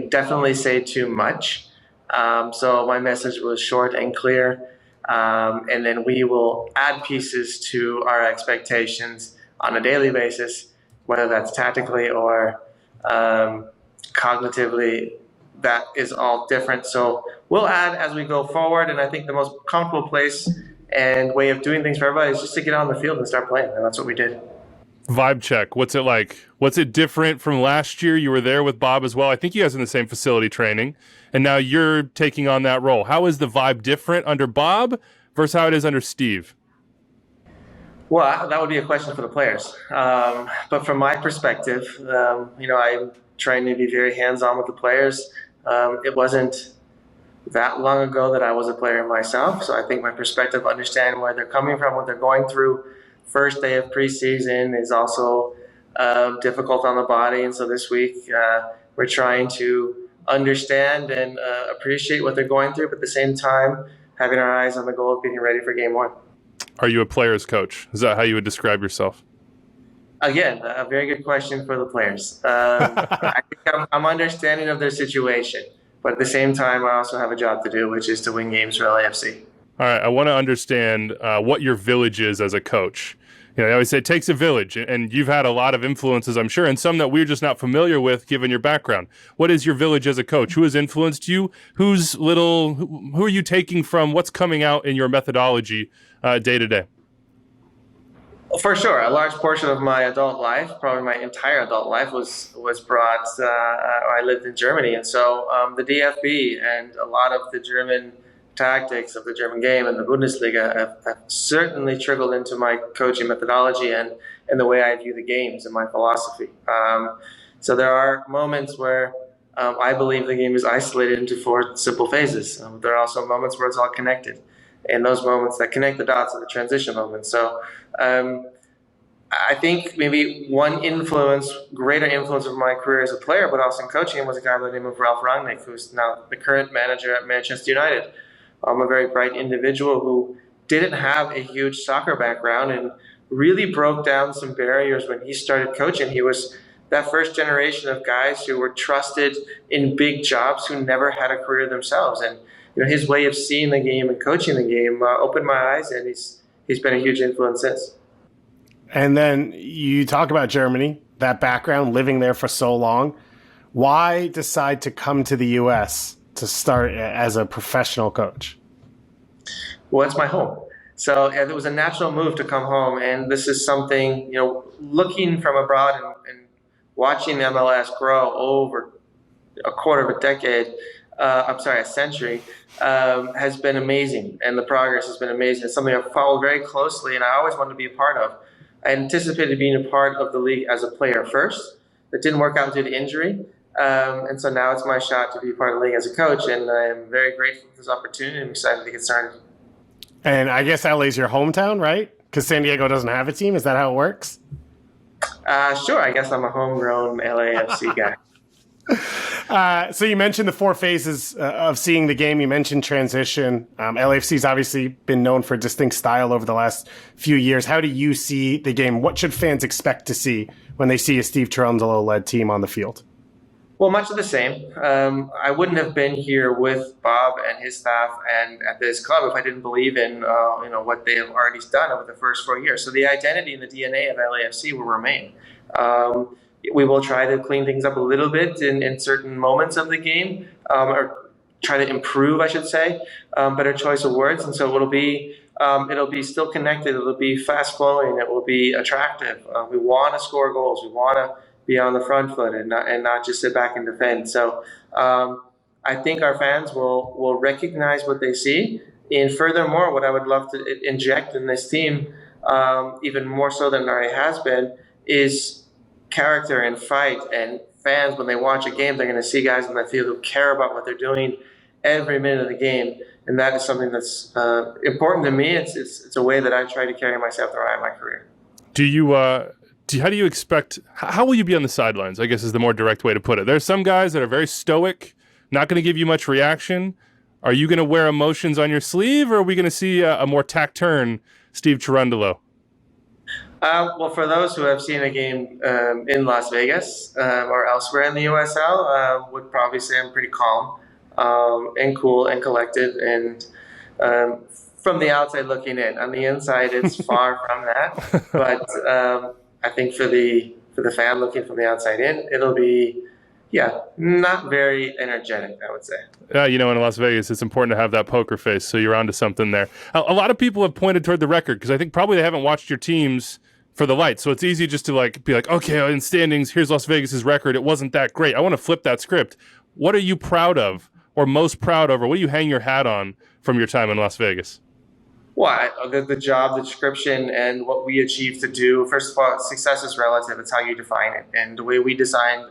definitely say too much. So my message was short and clear. And then we will add pieces to our expectations on a daily basis, whether that's tactically or cognitively, that is all different. So we'll add as we go forward. And I think the most comfortable place and way of doing things for everybody is just to get on the field and start playing. And that's what we did. Vibe check. What's it like? What's it different from last year? You were there with Bob as well. I think you guys are in the same facility training, and now you're taking on that role. How is the vibe different under Bob versus how it is under Steve? Well, that would be a question for the players. But from my perspective, I'm trying to be very hands-on with the players. It wasn't that long ago that I was a player myself, so I think my perspective, understanding where they're coming from, what they're going through. First day of preseason is also difficult on the body, and so this week we're trying to understand and appreciate what they're going through, but at the same time having our eyes on the goal of getting ready for game one. Are you a player's coach? Is that how you would describe yourself? Again, a very good question for the players. I think I'm understanding of their situation, but at the same time, I also have a job to do, which is to win games for LAFC. All right, I want to understand what your village is as a coach. You know, I always say it takes a village, and you've had a lot of influences, I'm sure, and some that we're just not familiar with given your background. What is your village as a coach? Who has influenced you? Who are you taking from? What's coming out in your methodology day to day? For sure, a large portion of my adult life, probably my entire adult life, was brought. I lived in Germany, and so the DFB and a lot of the German tactics of the German game and the Bundesliga have certainly trickled into my coaching methodology and the way I view the games and my philosophy. So there are moments where I believe the game is isolated into four simple phases. There are also moments where it's all connected, and those moments that connect the dots are the transition moments. So I think maybe one greater influence of my career as a player, but also in coaching, was a guy by the name of Ralph Rangnick, who's now the current manager at Manchester United. A very bright individual who didn't have a huge soccer background and really broke down some barriers when he started coaching. He was that first generation of guys who were trusted in big jobs who never had a career themselves. And his way of seeing the game and coaching the game opened my eyes, and he's been a huge influence since. And then you talk about Germany, that background, living there for so long. Why decide to come to the U.S. to start as a professional coach? Well, it's my home. So it was a natural move to come home. And this is something, looking from abroad and watching MLS grow over a quarter of a decade, a century, has been amazing. And the progress has been amazing. It's something I've followed very closely, and I always wanted to be a part of. I anticipated being a part of the league as a player first. It didn't work out due to injury. And so now it's my shot to be part of the league as a coach, and I'm very grateful for this opportunity. I'm excited to get started. And I guess LA's your hometown, right? Because San Diego doesn't have a team. Is that how it works? Sure. I guess I'm a homegrown LAFC guy. So you mentioned the four phases of seeing the game. You mentioned transition. LAFC's obviously been known for a distinct style over the last few years. How do you see the game? What should fans expect to see when they see a Steve Cherundolo-led team on the field? Well, much of the same. I wouldn't have been here with Bob and his staff and at this club if I didn't believe in what they have already done over the first 4 years. So the identity and the DNA of LAFC will remain. We will try to clean things up a little bit in certain moments of the game, or try to improve, I should say. Better choice of words. And so it'll be still connected. It'll be fast flowing. It will be attractive. We want to score goals. We want to be on the front foot and not just sit back and defend. So I think our fans will recognize what they see. And furthermore, what I would love to inject in this team, even more so than it already has been, is character and fight. And fans, when they watch a game, they're going to see guys on the field who care about what they're doing every minute of the game. And that is something that's important to me. It's a way that I try to carry myself throughout my career. How do you expect, how will you be on the sidelines, I guess is the more direct way to put it. There's some guys that are very stoic, not going to give you much reaction. Are you going to wear emotions on your sleeve, or are we going to see a more taciturn Steve Cherundolo? Well, for those who have seen a game in Las Vegas or elsewhere in the USL, would probably say I'm pretty calm and cool and collected, and from the outside looking in. On the inside, it's far from that. But I think for the fan looking from the outside in, it'll be Yeah, not very energetic, I would say. In Las Vegas, it's important to have that poker face, so you're onto something there. A lot of people have pointed toward the record, because I think probably they haven't watched your teams for the lights, so it's easy just to be like, okay, in standings, here's Las Vegas's record. It wasn't that great. I want to flip that script. What are you proud of, or most proud of, or what do you hang your hat on from your time in Las Vegas? Well, the job, the description, and what we achieved to do. First of all, success is relative. It's how you define it. And the way we defined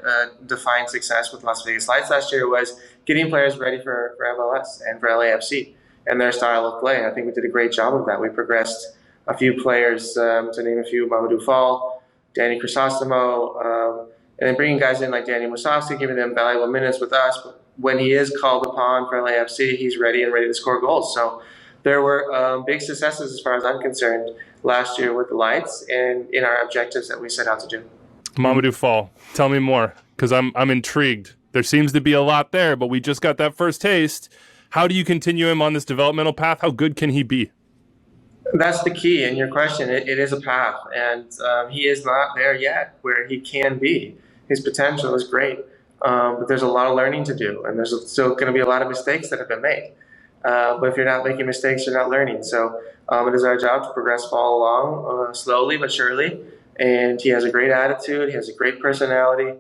success with Las Vegas Lights last year was getting players ready for MLS and for LAFC and their style of play. I think we did a great job of that. We progressed a few players, to name a few: Mamadou Fall, Danny Crisostomo, and then bringing guys in like Danny Musovski, giving them valuable minutes with us. But when he is called upon for LAFC, he's ready to score goals. So there were big successes, as far as I'm concerned, last year with the Lights and in our objectives that we set out to do. Mamadou Fall, tell me more, because I'm intrigued. There seems to be a lot there, but we just got that first taste. How do you continue him on this developmental path? How good can he be? That's the key in your question. It is a path, and he is not there yet where he can be. His potential is great, but there's a lot of learning to do, and there's still going to be a lot of mistakes that have been made. But if you're not making mistakes, you're not learning. So it is our job to progress Fall along slowly but surely. And he has a great attitude. He has a great personality.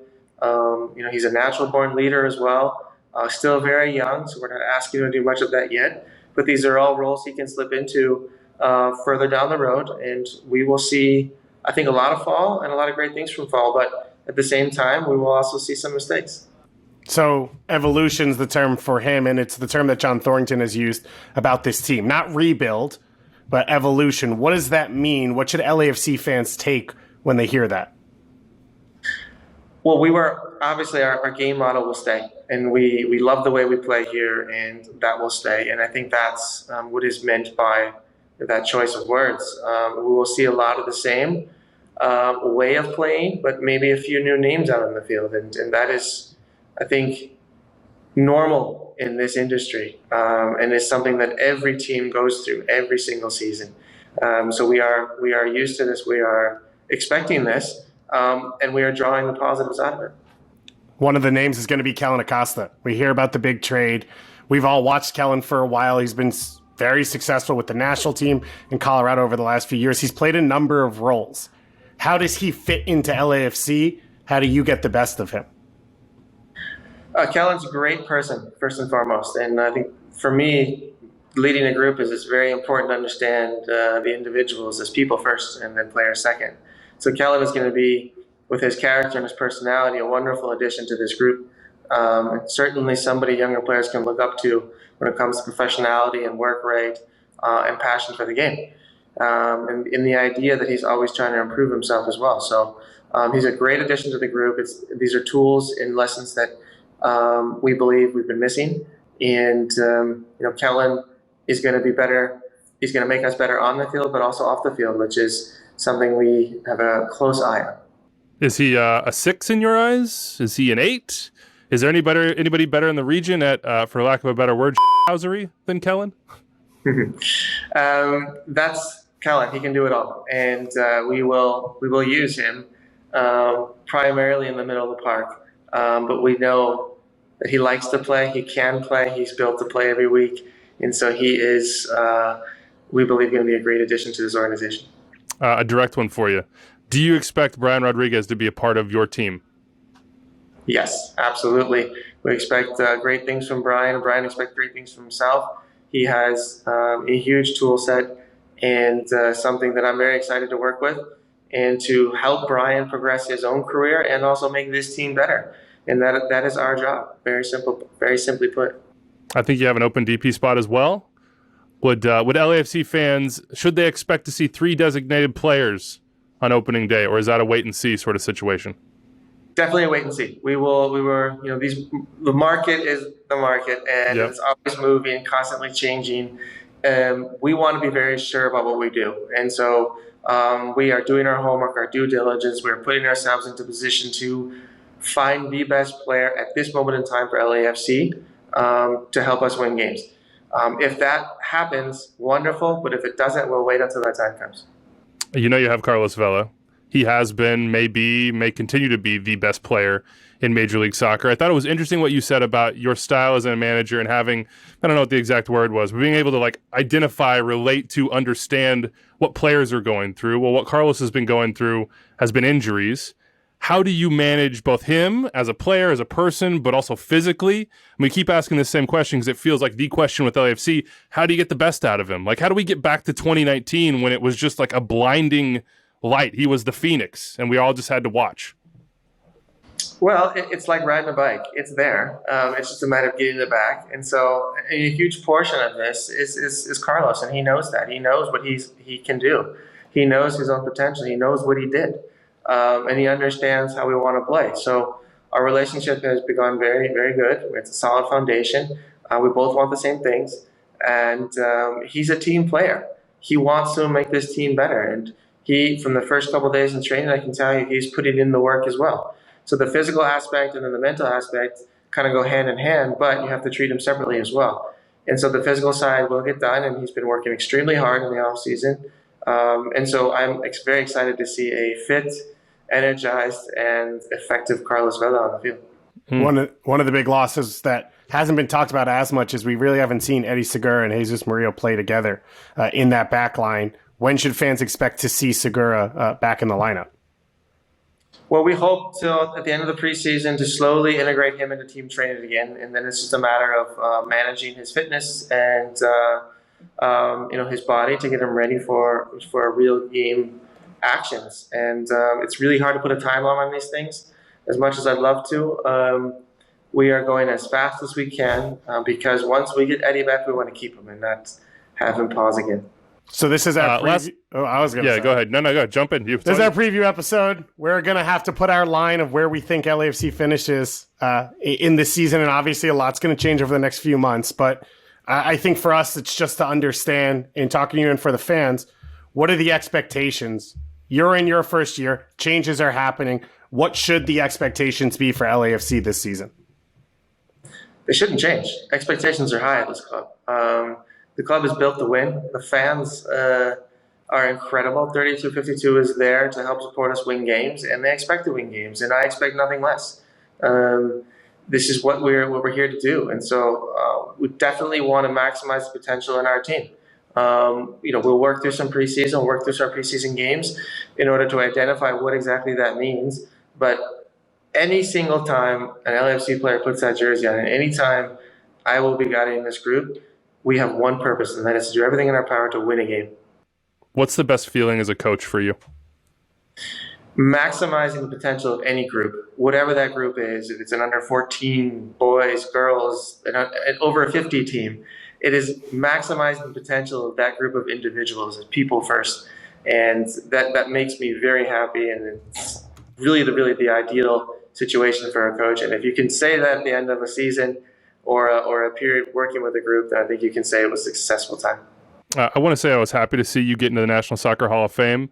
He's a natural-born leader as well. Still very young, so we're not asking him to do much of that yet. But these are all roles he can slip into further down the road. And we will see, I think, a lot of Fall and a lot of great things from Fall. But at the same time, we will also see some mistakes. So evolution's the term for him, and it's the term that John Thornton has used about this team. Not rebuild, but evolution. What does that mean? What should LAFC fans take when they hear that? Well, obviously our game model will stay, and we love the way we play here, and that will stay. And I think that's what is meant by that choice of words. We will see a lot of the same way of playing, but maybe a few new names out on the field, and that is, I think, normal in this industry, and it's something that every team goes through every single season. So we are used to this. We are expecting this, and we are drawing the positives out of it. One of the names is going to be Kellyn Acosta. We hear about the big trade. We've all watched Kellyn for a while. He's been very successful with the national team in Colorado over the last few years. He's played a number of roles. How does he fit into LAFC? How do you get the best of him? Kellyn's a great person, first and foremost. And I think for me, leading a group is very important to understand the individuals as people first and then players second. So Kellyn is going to be, with his character and his personality, a wonderful addition to this group. Certainly somebody younger players can look up to when it comes to professionality and work rate and passion for the game. And in the idea that he's always trying to improve himself as well. So he's a great addition to the group. These are tools and lessons that we believe we've been missing, and Kellyn is going to be better. He's going to make us better on the field, but also off the field, which is something we have a close eye on. Is he a 6 in your eyes? Is he an 8? Is there anybody better in the region at, for lack of a better word, housery than Kellyn? That's Kellyn. He can do it all, and we will use him primarily in the middle of the park. But we know that he likes to play. He can play. He's built to play every week. And so he is, we believe, going to be a great addition to this organization. A direct one for you. Do you expect Brian Rodriguez to be a part of your team? Yes, absolutely. We expect great things from Brian. Brian expects great things from himself. He has a huge tool set and something that I'm very excited to work with and to help Brian progress his own career and also make this team better. And that is our job. Very simple, very simply put. I think you have an open DP spot as well. Would LAFC fans, should they expect to see 3 designated players on opening day, or is that a wait and see sort of situation? Definitely a wait and see. The market is the market, and It's always moving, constantly changing. We want to be very sure about what we do. And so we are doing our homework, our due diligence. We're putting ourselves into position to find the best player at this moment in time for LAFC to help us win games. If that happens, wonderful. But if it doesn't, we'll wait until that time comes. You have Carlos Vela. he has been, may continue to be the best player in Major League Soccer. I thought it was interesting what you said about your style as a manager and having, I don't know what the exact word was, but being able to like identify, relate to, understand what players are going through. Well, what Carlos has been going through has been injuries. How do you manage both him as a player, as a person, but also physically? And we keep asking the same question because it feels like the question with LAFC. How do you get the best out of him? Like, how do we get back to 2019 when it was just like a blinding light? He was the Phoenix, and we all just had to watch. Well, it's like riding a bike. It's there. It's just a matter of getting it back. And so a huge portion of this is Carlos, and he knows that. He knows what he can do. He knows his own potential. He knows what he did. And he understands how we want to play. So our relationship has begun very, very good. It's a solid foundation. We both want the same things. And he's a team player. He wants to make this team better. And he, from the first couple of days in training, I can tell you he's putting in the work as well. So the physical aspect and then the mental aspect kind of go hand in hand, but you have to treat them separately as well. And so the physical side will get done, and he's been working extremely hard in the offseason. And so I'm very excited to see a fit, energized, and effective Carlos Vela on the field. One of the big losses that hasn't been talked about as much is we really haven't seen Eddie Segura and Jesus Murillo play together in that back line. When should fans expect to see Segura back in the lineup? Well, we hope till at the end of the preseason to slowly integrate him into team training again, and then it's just a matter of managing his fitness and his body to get him ready for real game actions. And it's really hard to put a timeline on these things. As much as I'd love to, we are going as fast as we can because once we get Eddie back, we want to keep him and not have him pause again. So this is our preview. I was going to say. Go ahead. No, go ahead. Jump in. This is our preview episode. We're going to have to put our line of where we think LAFC finishes in this season, and obviously a lot's going to change over the next few months. But I think for us, it's just to understand, in talking to you and for the fans, what are the expectations? You're in your first year. Changes are happening. What should the expectations be for LAFC this season? They shouldn't change. Expectations are high at this club. The club is built to win. The fans are incredible. 3252 is there to help support us win games, and they expect to win games, and I expect nothing less. This is what we're here to do, and so we definitely want to maximize the potential in our team. We'll work through some preseason, work through some preseason games in order to identify what exactly that means. But any single time an LAFC player puts that jersey on, and any time I will be guiding this group, we have one purpose, and that is to do everything in our power to win a game. What's the best feeling as a coach for you? Maximizing the potential of any group, whatever that group is. If it's an under 14 boys, girls, an over a 50 team, it is maximizing the potential of that group of individuals as people first. And that makes me very happy, and it's really the ideal situation for a coach. And if you can say that at the end of a season or a period working with a group, then I think you can say it was a successful time. I want to say I was happy to see you get into the National Soccer Hall of Fame.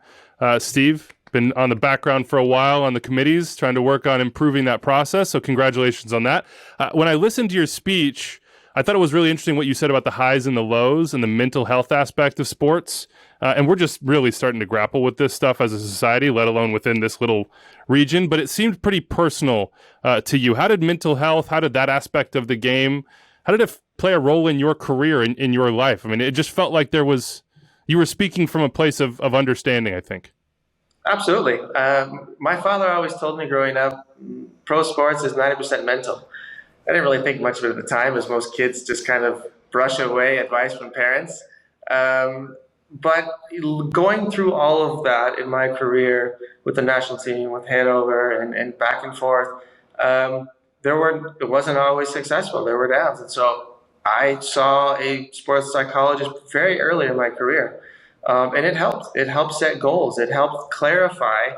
Steve, been on the background for a while on the committees, trying to work on improving that process, so congratulations on that. When I listened to your speech, I thought it was really interesting what you said about the highs and the lows and the mental health aspect of sports. And we're just really starting to grapple with this stuff as a society, let alone within this little region. But it seemed pretty personal to you. How did mental health, how did that aspect of the game, how did it play a role in your career, in your life? I mean, it just felt like you were speaking from a place of understanding, I think. Absolutely. My father always told me growing up, pro sports is 90% mental. I didn't really think much of it at the time, as most kids just kind of brush away advice from parents. But going through all of that in my career with the national team, with Hanover and back and forth, it wasn't always successful. There were downs. And so I saw a sports psychologist very early in my career. And it helped. It helped set goals. It helped clarify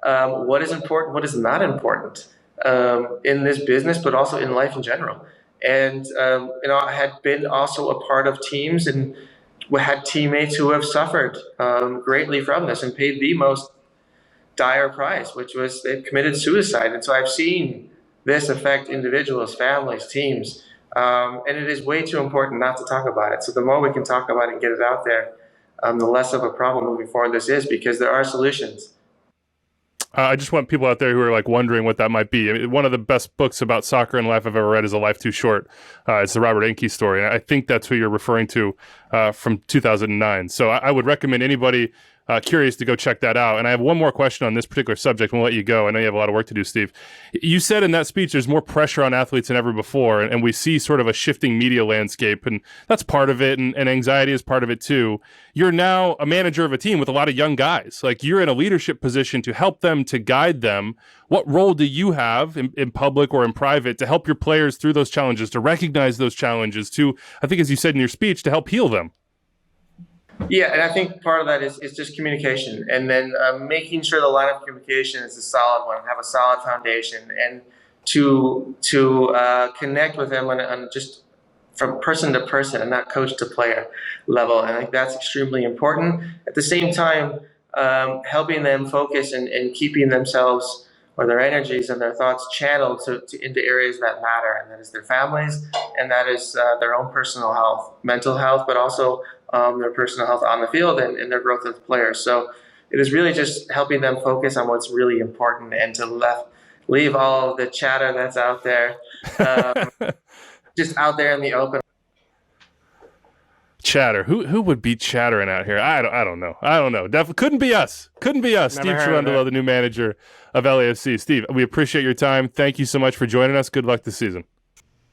what is important, what is not important in this business, but also in life in general. And, I had been also a part of teams and we had teammates who have suffered greatly from this and paid the most dire price, which was they've committed suicide. And so I've seen this affect individuals, families, teams. And it is way too important not to talk about it. So the more we can talk about it and get it out there, the less of a problem moving forward this is, because there are solutions. I just want people out there who are like wondering what that might be. I mean, one of the best books about soccer and life I've ever read is A Life Too Short. It's the Robert Enke story. And I think that's who you're referring to from 2009. So I would recommend anybody curious to go check that out. And I have one more question on this particular subject, and we'll let you go. I know you have a lot of work to do, Steve. You said in that speech there's more pressure on athletes than ever before, and we see sort of a shifting media landscape, and that's part of it, and anxiety is part of it too. You're now a manager of a team with a lot of young guys. Like, you're in a leadership position to help them, to guide them. What role do you have in public or in private to help your players through those challenges, to recognize those challenges, to, I think as you said in your speech, to help heal them? Yeah, and I think part of that is just communication, and then making sure the line of communication is a solid one, have a solid foundation, and to connect with them on just from person to person and not coach to player level. And I think that's extremely important. At the same time, helping them focus and keeping themselves or their energies and their thoughts channeled into areas that matter, and that is their families, and that is their own personal health, mental health, but also their personal health on the field and their growth as players. So it is really just helping them focus on what's really important, and to leave all of the chatter that's out there just out there in the open. Chatter. Who would be chattering out here? I don't know. Definitely couldn't be us. Steve Cherundolo, the new manager of LAFC. Steve, we appreciate your time. Thank you so much for joining us. Good luck this season.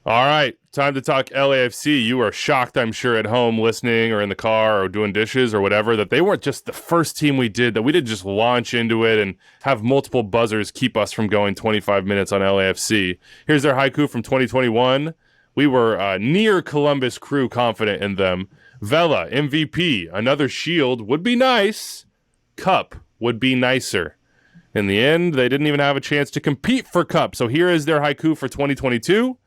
All right, time to talk LAFC. You are shocked, I'm sure, at home listening or in the car or doing dishes or whatever, that they weren't just the first team we did, that we didn't just launch into it and have multiple buzzers keep us from going 25 minutes on LAFC. Here's their haiku from 2021. We were near Columbus Crew confident in them. Vela, MVP, another shield would be nice. Cup would be nicer. In the end, they didn't even have a chance to compete for Cup. So here is their haiku for 2022.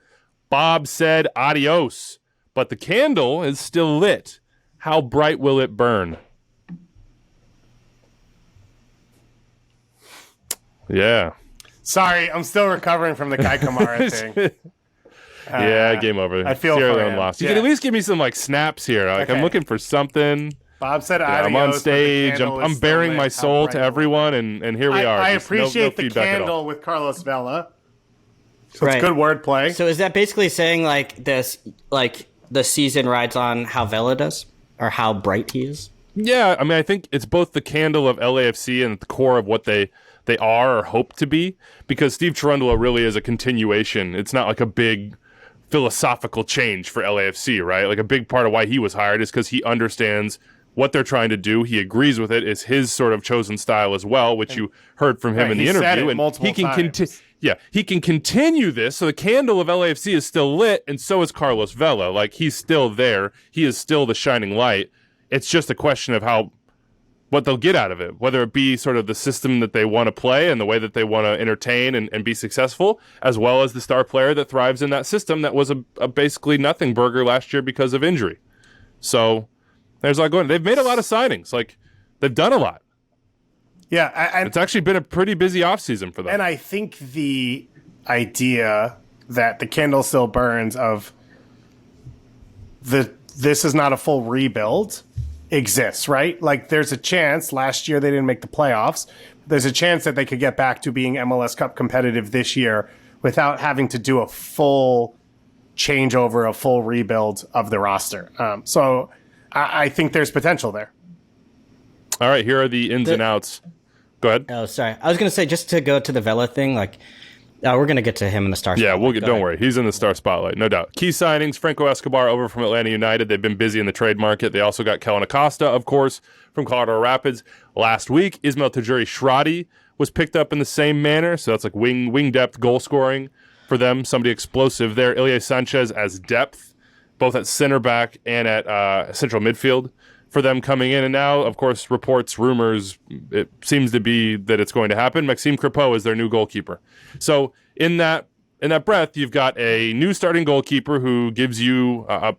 Bob said adios, but the candle is still lit. How bright will it burn? Yeah. Sorry, I'm still recovering from the Kai Kamara thing. Yeah, game over. I feel Sierra for Leone him. lost. You Yeah. can at least give me some like snaps here. Like, Okay. I'm looking for something. Bob said Yeah, adios. I'm on but the stage. candle is I'm still baring lit. my How soul bright to will it everyone, burn? and here we are. I Just appreciate the feedback at all. candle with Carlos Vela. So Right. it's good wordplay. So is that basically saying like this, like the season rides on how Vela does, or how bright he is? Yeah, I mean, I think it's both the candle of LAFC and at the core of what they are or hope to be, because Steve Cherundolo really is a continuation. It's not like a big philosophical change for LAFC, right? Like, a big part of why he was hired is because he understands what they're trying to do. He agrees with it. It's his sort of chosen style as well, which you heard from him in the he said interview. it And multiple he can times. he can continue this. So the candle of LAFC is still lit, and so is Carlos Vela. Like, he's still there. He is still the shining light. It's just a question of what they'll get out of it, whether it be sort of the system that they want to play and the way that they want to entertain and be successful, as well as the star player that thrives in that system that was a basically nothing burger last year because of injury. So there's a lot going on. They've made a lot of signings. Like, they've done a lot. Yeah, It's actually been a pretty busy offseason for them. and I think the idea that the candle still burns of this is not a full rebuild exists, right? Like, there's a chance. Last year they didn't make the playoffs. There's a chance that they could get back to being MLS Cup competitive this year without having to do a full changeover, a full rebuild of the roster. So I think there's potential there. All right, here are the ins and outs. Go ahead. Oh, sorry. I was going to say, just to go to the Vela thing, like, we're going to get to him in the Star Yeah, Spotlight. we'll get. Go Don't ahead. worry, he's in the star spotlight, no doubt. Key signings: Franco Escobar over from Atlanta United. They've been busy in the trade market. They also got Kellen Acosta, of course, from Colorado Rapids. Last week, Ismail Tajuri Shradi was picked up in the same manner. So that's like wing depth, goal scoring for them. Somebody explosive there. Ilya Sanchez as depth, both at center back and at central midfield for them coming in. And now, of course, reports, rumors, it seems to be that it's going to happen. Maxime Crepeau is their new goalkeeper. So in that breath, you've got a new starting goalkeeper who gives you a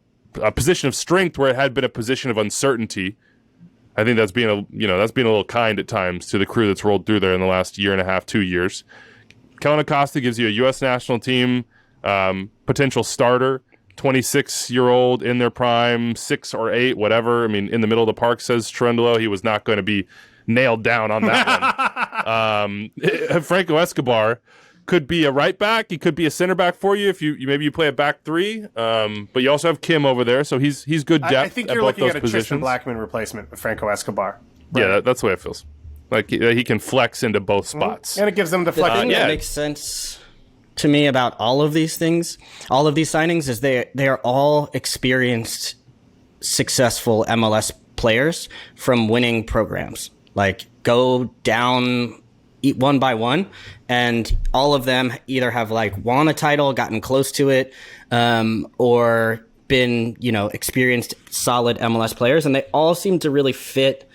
position of strength where it had been a position of uncertainty. I think that's being a little kind at times to the crew that's rolled through there in the last year and a half, 2 years. Kellen Acosta gives you a U.S. national team potential starter, 26-year-old in their prime, 6 or 8, whatever. I mean, in the middle of the park, says Cherundolo. He was not going to be nailed down on that one. Franco Escobar could be a right back. He could be a center back for you if maybe you play a back three. But you also have Kim over there, so he's good depth. I think at you're both looking those at a positions. Tristan Blackman replacement with Franco Escobar. Yeah, that's the way it feels. Like he can flex into both spots. And it gives them the The thing flexibility. that makes sense to me about all of these things, all of these signings, is they are all experienced, successful MLS players from winning programs. Like, go down one by one, and all of them either have like won a title, gotten close to it, or been, experienced, solid MLS players, and they all seem to really fit.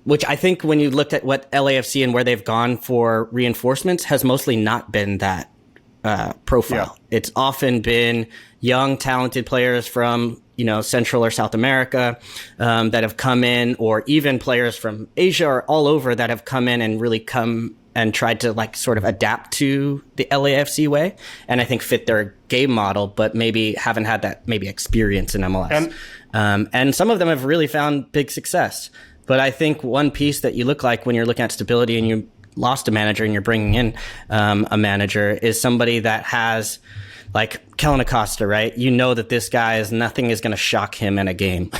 Which I think when you looked at what LAFC and where they've gone for reinforcements has mostly not been that profile. Yeah. It's often been young, talented players from, Central or South America that have come in, or even players from Asia or all over that have come in and really come and tried to like sort of adapt to the LAFC way, and I think fit their game model, but maybe haven't had that experience in MLS. And some of them have really found big success. But I think one piece that you look like when you're looking at stability and you lost a manager and you're bringing in a manager is somebody that has, like Kellen Acosta, right? You know that this guy nothing is going to shock him in a game,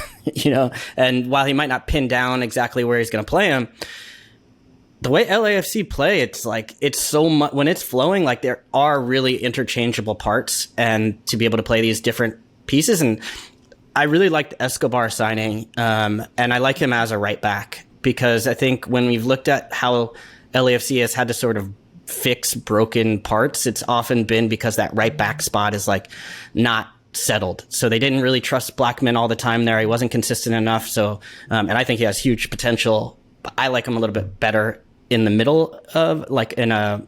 And while he might not pin down exactly where he's going to play him, the way LAFC play, it's so much when it's flowing, like there are really interchangeable parts, and to be able to play these different pieces. And I really liked Escobar signing, and I like him as a right back, because I think when we've looked at how LAFC has had to sort of fix broken parts, it's often been because that right back spot is like not settled. So they didn't really trust Blackman all the time there. He wasn't consistent enough. So, and I think he has huge potential. But I like him a little bit better in the middle of like in a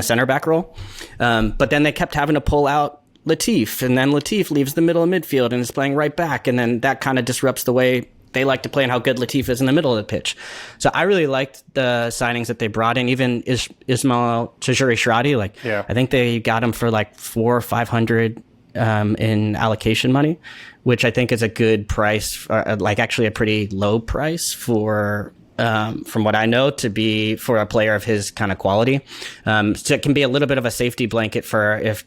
center back role. But then they kept having to pull out Latif, and then Latif leaves the middle of midfield and is playing right back, and then that kind of disrupts the way they like to play and how good Latif is in the middle of the pitch. So I really liked the signings that they brought in, even Ismail Tajuri-Shradi. I think they got him for like $400 or $500 in allocation money, which I think is a good price, like actually a pretty low price for from what I know, to be for a player of his kind of quality. So it can be a little bit of a safety blanket for if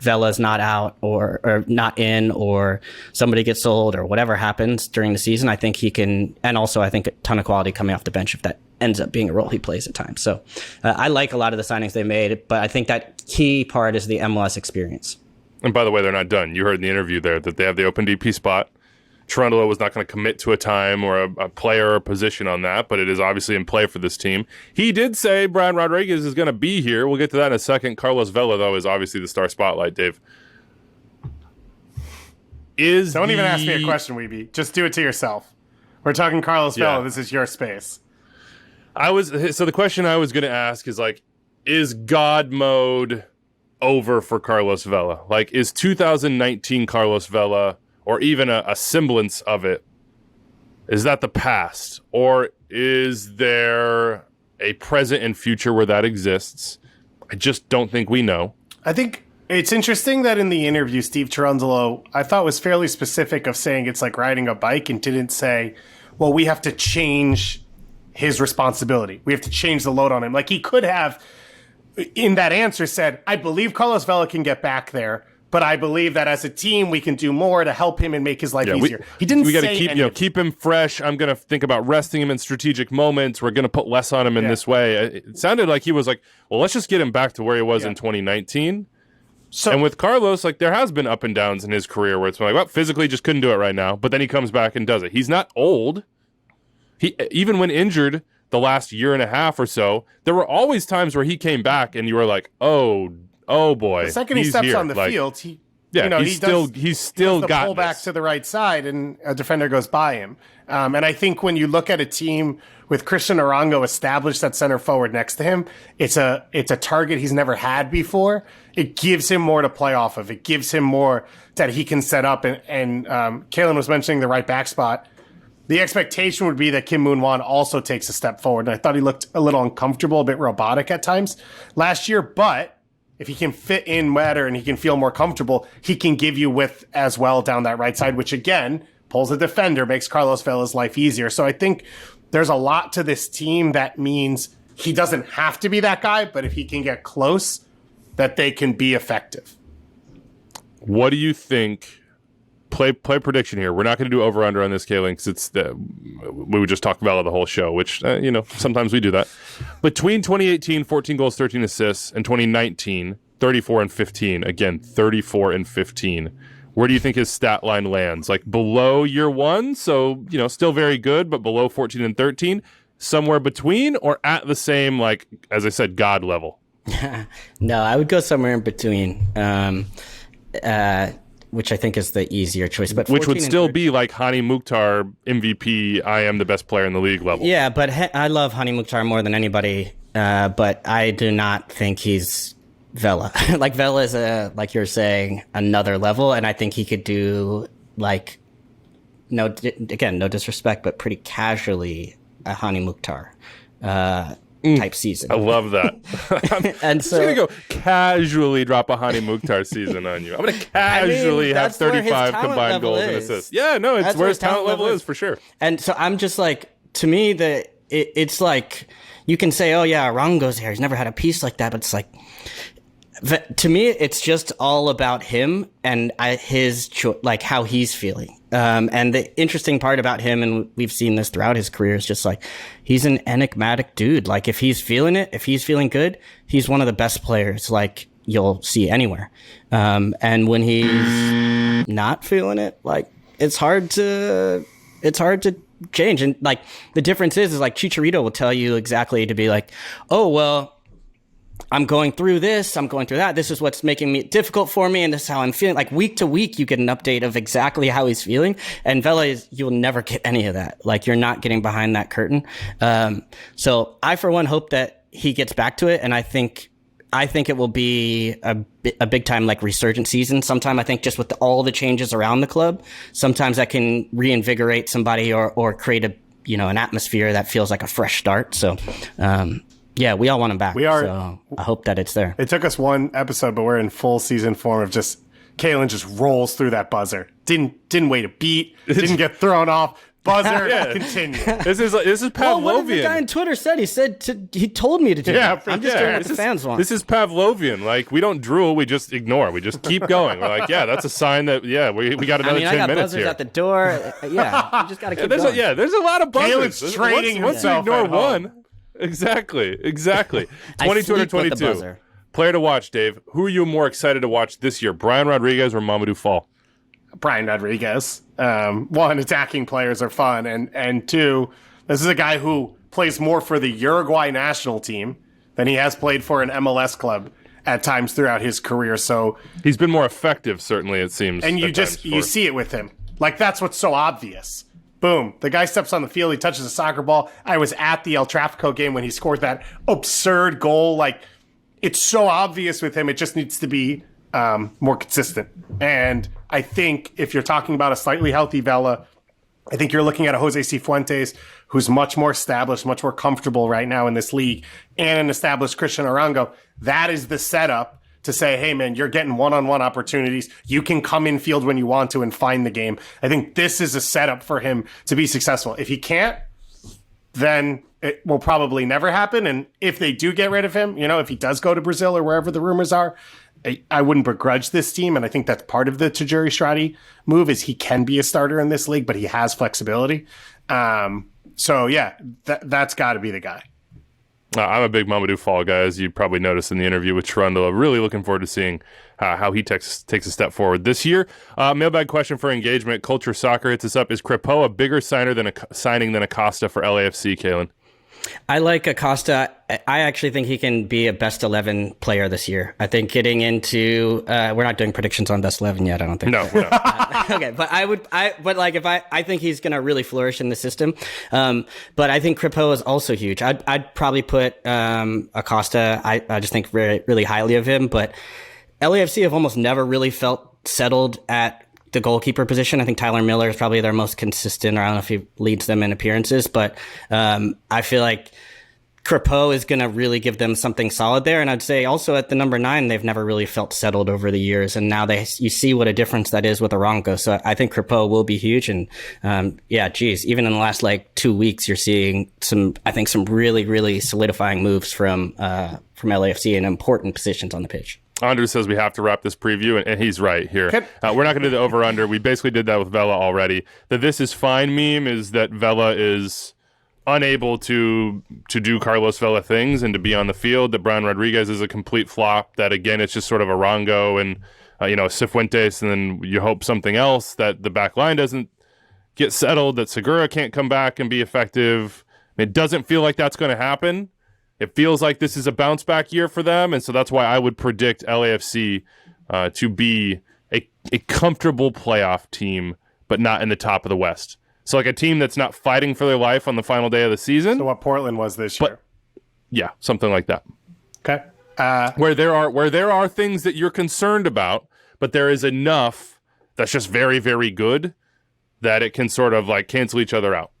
Vela's not out or not in, or somebody gets sold or whatever happens during the season. I think he can, and also I think a ton of quality coming off the bench if that ends up being a role he plays at times. So I like a lot of the signings they made, but I think that key part is the MLS experience. And by the way, they're not done. You heard in the interview there that they have the open DP spot. Cherundolo was not going to commit to a time or a player or position on that, but it is obviously in play for this team. He did say Brian Rodriguez is going to be here. We'll get to that in a second. Carlos Vela, though, is obviously the star spotlight, Dave. Don't even ask me a question, Weeby. Just do it to yourself. We're talking Carlos Vela. This is your space. So the question I was going to ask is, like, is God mode over for Carlos Vela? Like, is 2019 Carlos Vela, or even a semblance of it, is that the past? Or is there a present and future where that exists? I just don't think we know. I think it's interesting that in the interview, Steve Cherundolo, I thought, was fairly specific of saying it's like riding a bike, and didn't say, well, we have to change his responsibility. We have to change the load on him. Like, he could have, in that answer, said, I believe Carlos Vela can get back there, but I believe that as a team, we can do more to help him and make his life easier. He didn't we say gotta keep him fresh. I'm going to think about resting him in strategic moments. We're going to put less on him in this way. It sounded like he was like, well, let's just get him back to where he was in 2019. And with Carlos, like, there has been up and downs in his career where it's been like, well, physically just couldn't do it right now. But then he comes back and does it. He's not old. He even when injured the last year and a half or so, there were always times where he came back and you were like, oh boy. The second he steps here. on the field, he's still got pull back to the right side, and a defender goes by him. And I think when you look at a team with Christian Arango established at center forward next to him, it's a target he's never had before. It gives him more to play off of. It gives him more that he can set up. And Kalen was mentioning the right back spot. The expectation would be that Kim Moon-Wan also takes a step forward. And I thought he looked a little uncomfortable, a bit robotic at times last year, but if he can fit in better and he can feel more comfortable, he can give you width as well down that right side, which again pulls a defender, makes Carlos Vela's life easier. So I think there's a lot to this team that means he doesn't have to be that guy, but if he can get close, that they can be effective. What do you think? Play prediction here. We're not going to do over-under on this, Kalen, because we would just talk Vela the whole show, which, sometimes we do that. Between 2018, 14 goals, 13 assists, and 2019, 34 and 15. Again, 34 and 15. Where do you think his stat line lands? Like below year one, so, still very good, but below 14 and 13? Somewhere between, or at the same, like, as I said, God level? No, I would go somewhere in between. Which I think is the easier choice. But which would still be like Hani Mukhtar, MVP, I am the best player in the league level. Yeah, but I love Hani Mukhtar more than anybody, but I do not think he's Vela. Like, Vela is, like you're saying, another level, and I think he could do, like, no disrespect, but pretty casually a Hani Mukhtar type season. I love that. I'm just going to go casually drop a Hani Mukhtar season on you. I'm going to casually have 35 combined goals and assists. Yeah, no, it's where his talent level is for sure. And so I'm just like, to me, it's like, you can say, oh yeah, Arango's here. He's never had a piece like that. But it's like, to me, it's just all about him and like how he's feeling. And the interesting part about him, and we've seen this throughout his career, is just like, he's an enigmatic dude. Like, if he's feeling it, if he's feeling good, he's one of the best players like you'll see anywhere. And when he's not feeling it, like, it's hard to change. And like, the difference is like Chicharito will tell you exactly to be like, oh, well, I'm going through this, I'm going through that. This is what's making me difficult for me, and this is how I'm feeling. Like, week to week, you get an update of exactly how he's feeling. And Vela you'll never get any of that. Like, you're not getting behind that curtain. So I, for one, hope that he gets back to it. And I think it will be a big time, like, resurgent season. Sometime I think just with all the changes around the club, sometimes that can reinvigorate somebody or create an atmosphere that feels like a fresh start. So, yeah, we all want him back. So I hope that it's there. It took us one episode, but we're in full season form of just Kalen just rolls through that buzzer. Didn't wait a beat. Didn't get thrown off. Buzzer, continue. This is Pavlovian. Well, what did the guy on Twitter said? He told me to do that. I'm just doing what the fans want. This is Pavlovian. Like, we don't drool, we just ignore. We just keep going. We're like, yeah, that's a sign that, we got another 10 minutes here. I got buzzers at the door. Yeah, you just got to keep going. There's a lot of buzzers. Kalen's training once you ignore one. Exactly. 2222. Player to watch, Dave. Who are you more excited to watch this year, Brian Rodriguez or Mamadou Fall? Brian Rodriguez. One, attacking players are fun, and two, this is a guy who plays more for the Uruguay national team than he has played for an MLS club at times throughout his career. So he's been more effective, certainly, it seems. And you see it with him. Like, that's what's so obvious. Boom. The guy steps on the field. He touches a soccer ball. I was at the El Tráfico game when he scored that absurd goal. Like, it's so obvious with him. It just needs to be more consistent. And I think if you're talking about a slightly healthy Vela, I think you're looking at a Jose Cifuentes who's much more established, much more comfortable right now in this league, and an established Christian Arango. That is the setup to say, hey, man, you're getting one-on-one opportunities. You can come in field when you want to and find the game. I think this is a setup for him to be successful. If he can't, then it will probably never happen. And if they do get rid of him, if he does go to Brazil or wherever the rumors are, I wouldn't begrudge this team. And I think that's part of the Tajuri Strati move is he can be a starter in this league, but he has flexibility. So, yeah, that's got to be the guy. I'm a big Mamadou Fall guy, as you probably noticed in the interview with Cherundolo. Really looking forward to seeing how he takes a step forward this year. Mailbag question for engagement. Culture Soccer hits us up. Is Crepeau a bigger signing than Acosta for LAFC, Kalen? I like Acosta. I actually think he can be a best 11 player this year. I think getting into we're not doing predictions on best 11 yet, I don't think. No, we're not. Okay, but I think he's going to really flourish in the system. But I think Crepeau is also huge. I'd probably put Acosta. I just think really highly of him, but LAFC have almost never really felt settled at the goalkeeper position. I think Tyler Miller is probably their most consistent. I don't know if he leads them in appearances, but I feel like Crepeau is going to really give them something solid there. And I'd say also at the number 9, they've never really felt settled over the years. And now you see what a difference that is with Arango. So I think Crepeau will be huge. And even in the last 2 weeks, you're seeing some really, really solidifying moves from LAFC in important positions on the pitch. Andrew says we have to wrap this preview, and he's right here. We're not going to do the over-under. We basically did that with Vela already. The "this is fine" meme is that Vela is unable to do Carlos Vela things and to be on the field, that Brian Rodriguez is a complete flop, that, again, it's just sort of Arango and, Cifuentes, and then you hope something else, that the back line doesn't get settled, that Segura can't come back and be effective. It doesn't feel like that's going to happen. It feels like this is a bounce-back year for them, and so that's why I would predict LAFC to be a comfortable playoff team, but not in the top of the West. So like a team that's not fighting for their life on the final day of the season. So what Portland was this year. Yeah, something like that. Okay. Where there are things that you're concerned about, but there is enough that's just very, very good that it can sort of cancel each other out.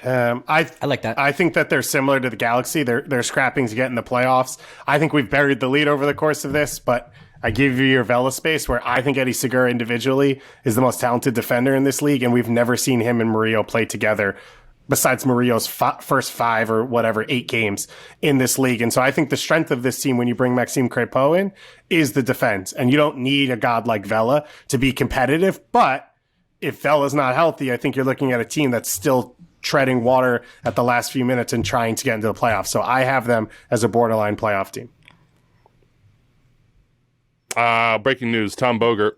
I like that. I think that they're similar to the Galaxy. They're scrapping to get in the playoffs. I think we've buried the lead over the course of this, but I give you your Vela space, where I think Eddie Segura individually is the most talented defender in this league, and we've never seen him and Murillo play together besides Murillo's first 5 or whatever, 8 games in this league. And so I think the strength of this team when you bring Maxime Crepeau in is the defense, and you don't need a god like Vela to be competitive. But if Vela's not healthy, I think you're looking at a team that's still treading water at the last few minutes and trying to get into the playoffs. So I have them as a borderline playoff team. Breaking news, Tom Bogert.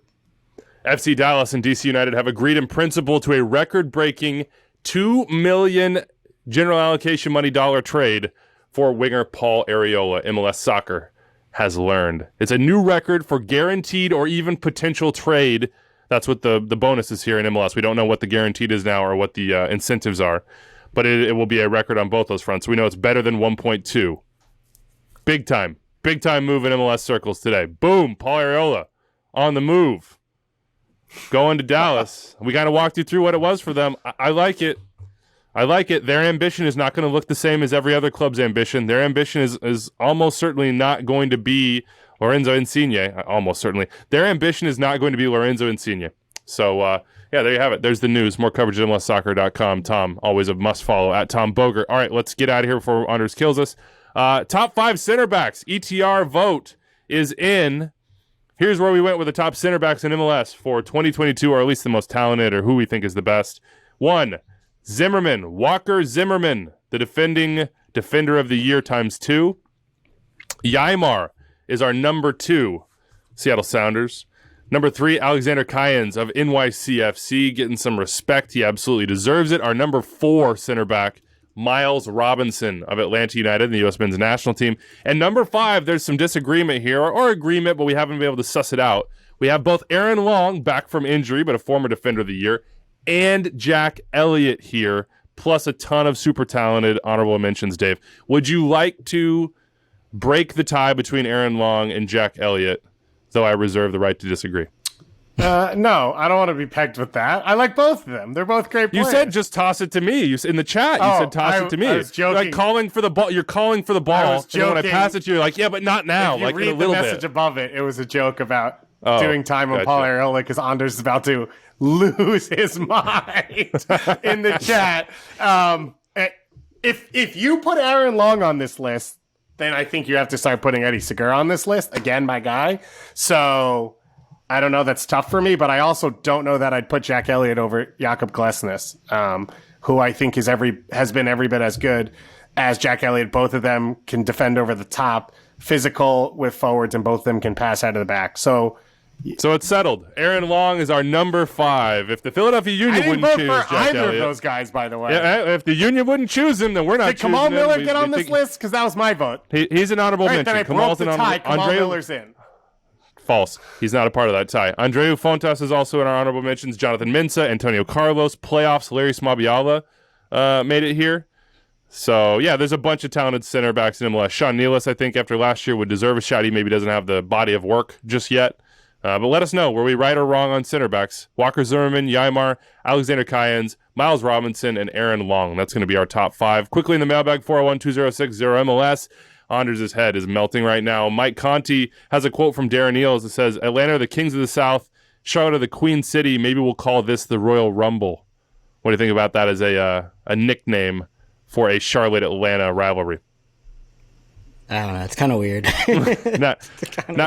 FC Dallas and DC United have agreed in principle to a record-breaking $2 million general allocation money dollar trade for winger Paul Arriola. MLS Soccer has learned. It's a new record for guaranteed or even potential trade. That's what the bonus is here in MLS. We don't know what the guaranteed is now or what the incentives are, but it will be a record on both those fronts. We know it's better than 1.2. Big time move in MLS circles today. Boom, Paul Arriola on the move. Going to Dallas. We kind of walked you through what it was for them. I like it. Their ambition is not going to look the same as every other club's ambition. Their ambition is almost certainly not going to be Lorenzo Insigne. Almost certainly. Their ambition is not going to be Lorenzo Insigne. So, there you have it. There's the news. More coverage at MLSsoccer.com. Tom, always a must follow at Tom Bogert. All right, let's get out of here before Anders kills us. Top 5 center backs. ETR vote is in. Here's where we went with the top center backs in MLS for 2022, or at least the most talented, or who we think is the best. 1, Zimmerman, Walker Zimmerman, the defending defender of the year ×2. Yaimar is our number 2, Seattle Sounders. Number 3, Alexander Cayens of NYCFC, getting some respect. He absolutely deserves it. Our number 4 center back, Miles Robinson of Atlanta United, the U.S. men's national team. And number 5, there's some disagreement here, or agreement, but we haven't been able to suss it out. We have both Aaron Long, back from injury, but a former defender of the year, and Jack Elliott here, plus a ton of super talented honorable mentions, Dave. Would you like to break the tie between Aaron Long and Jack Elliott, though I reserve the right to disagree? No, I don't want to be pegged with that. I like both of them. They're both great players. You said just toss it to me. In the chat, you said toss it to me. I was joking. You're like calling for the ball. You're calling for the ball. I was joking. And then when I pass it to you, you're like, yeah, but not now. If you like read in a little the message bit. above it, it was a joke about doing time on gotcha. Paul Arriola because Anders is about to lose his mind in the chat. If you put Aaron Long on this list, then I think you have to start putting Eddie Segura on this list. Again, my guy. So I don't know. That's tough for me, but I also don't know that I'd put Jack Elliott over Jakob Glesnes, who I think has been every bit as good as Jack Elliott. Both of them can defend over the top, physical with forwards, and both of them can pass out of the back. So it's settled. Aaron Long is our number 5. If the Philadelphia Union wouldn't choose Jack either Elliott, of those guys, by the way. Yeah, if the Union wouldn't choose him, then we're not Did choosing Kamal him. Miller get on this list? Because that was my vote. He's an honorable All right, mention. then I broke the tie. Kamal Miller's in. False. He's not a part of that tie. Andreu Fontas is also in our honorable mentions. Jonathan Mensah, Antonio Carlos, playoffs, Larry Smabiala made it here. So, yeah, there's a bunch of talented center backs in MLS. Sean Nealis, I think, after last year would deserve a shot. He maybe doesn't have the body of work just yet. But let us know, were we right or wrong on Centerbacks? Walker Zimmerman, Ymar, Alexander Cayens, Miles Robinson, and Aaron Long. That's going to be our top 5. Quickly in the mailbag, 401-206-0MLS. Anders' head is melting right now. Mike Conti has a quote from Darren Eales that says, Atlanta are the kings of the South, Charlotte are the Queen City. Maybe we'll call this the Royal Rumble. What do you think about that as a nickname for a Charlotte-Atlanta rivalry? I don't know. It's kind of weird. Not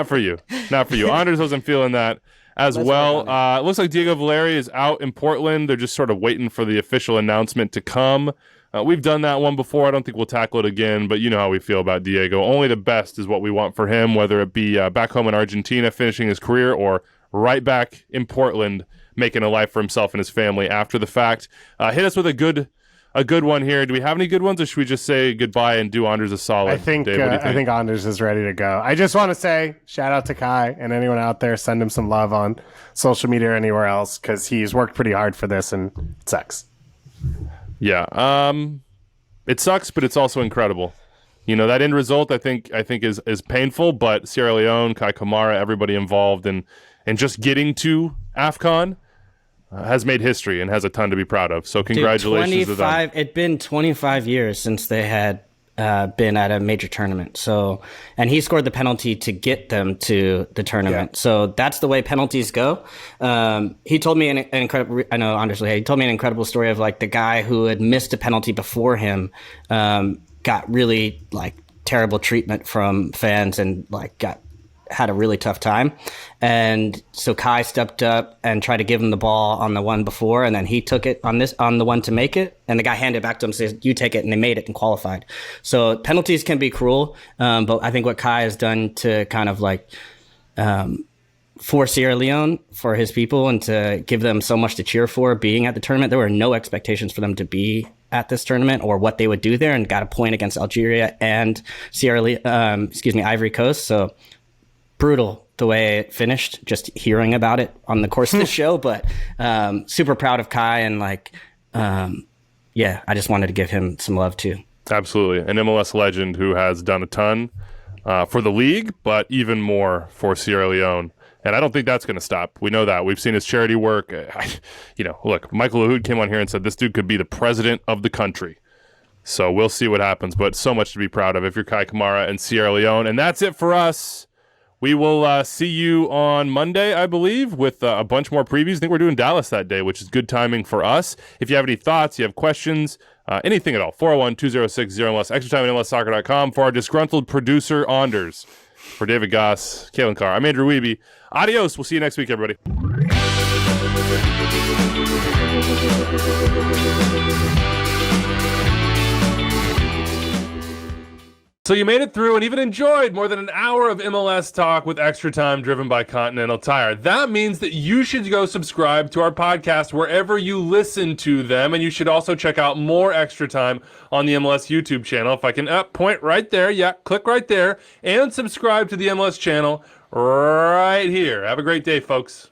for you. Not for you. Anders wasn't feeling that as well. It looks like Diego Valeri is out in Portland. They're just sort of waiting for the official announcement to come. We've done that one before. I don't think we'll tackle it again, but you know how we feel about Diego. Only the best is what we want for him, whether it be back home in Argentina finishing his career or right back in Portland making a life for himself and his family after the fact. Hit us with a good one here. Do we have any good ones, or should we just say goodbye and do Anders a solid? I think Dave, what do you think? I think Anders is ready to go. I just want to say shout out to Kai and anyone out there. Send him some love on social media or anywhere else because he's worked pretty hard for this and it sucks. Yeah, it sucks, but it's also incredible. You know, that end result I think is painful, but Sierra Leone, Kai Kamara, everybody involved and just getting to AFCON has made history and has a ton to be proud of. So congratulations to them. It'd been 25 years since they had been at a major tournament. So, and he scored the penalty to get them to the tournament. Yeah. So that's the way penalties go. He told me an incredible, I know Anders, he told me an incredible story of like the guy who had missed a penalty before him, got really like terrible treatment from fans and like had a really tough time. And so Kai stepped up and tried to give him the ball on the one before, and then he took it on the one to make it, and the guy handed it back to him and says, you take it, and they made it and qualified. So penalties can be cruel, but I think what Kai has done to kind of like for Sierra Leone, for his people, and to give them so much to cheer for being at the tournament. There were no expectations for them to be at this tournament or what they would do there, and got a point against Algeria and Ivory Coast. So brutal the way it finished, just hearing about it on the course of the show, but super proud of Kai and like, I just wanted to give him some love too. Absolutely. An MLS legend who has done a ton for the league, but even more for Sierra Leone. And I don't think that's going to stop. We know that. We've seen his charity work. Look, Michael Lahoud came on here and said this dude could be the president of the country. So we'll see what happens, but so much to be proud of if you're Kai Kamara and Sierra Leone. And that's it for us. We will see you on Monday, I believe, with a bunch more previews. I think we're doing Dallas that day, which is good timing for us. If you have any thoughts, you have questions, anything at all, 401-206-0MLS, extratime@MLSsoccer.com. For our disgruntled producer, Anders. For David Goss, Kalen Carr, I'm Andrew Wiebe. Adios. We'll see you next week, everybody. So you made it through and even enjoyed more than an hour of MLS talk with Extra Time driven by Continental Tire. That means that you should go subscribe to our podcast wherever you listen to them, and you should also check out more Extra Time on the MLS YouTube channel. If I can point right there, click right there, and subscribe to the MLS channel right here. Have a great day, folks.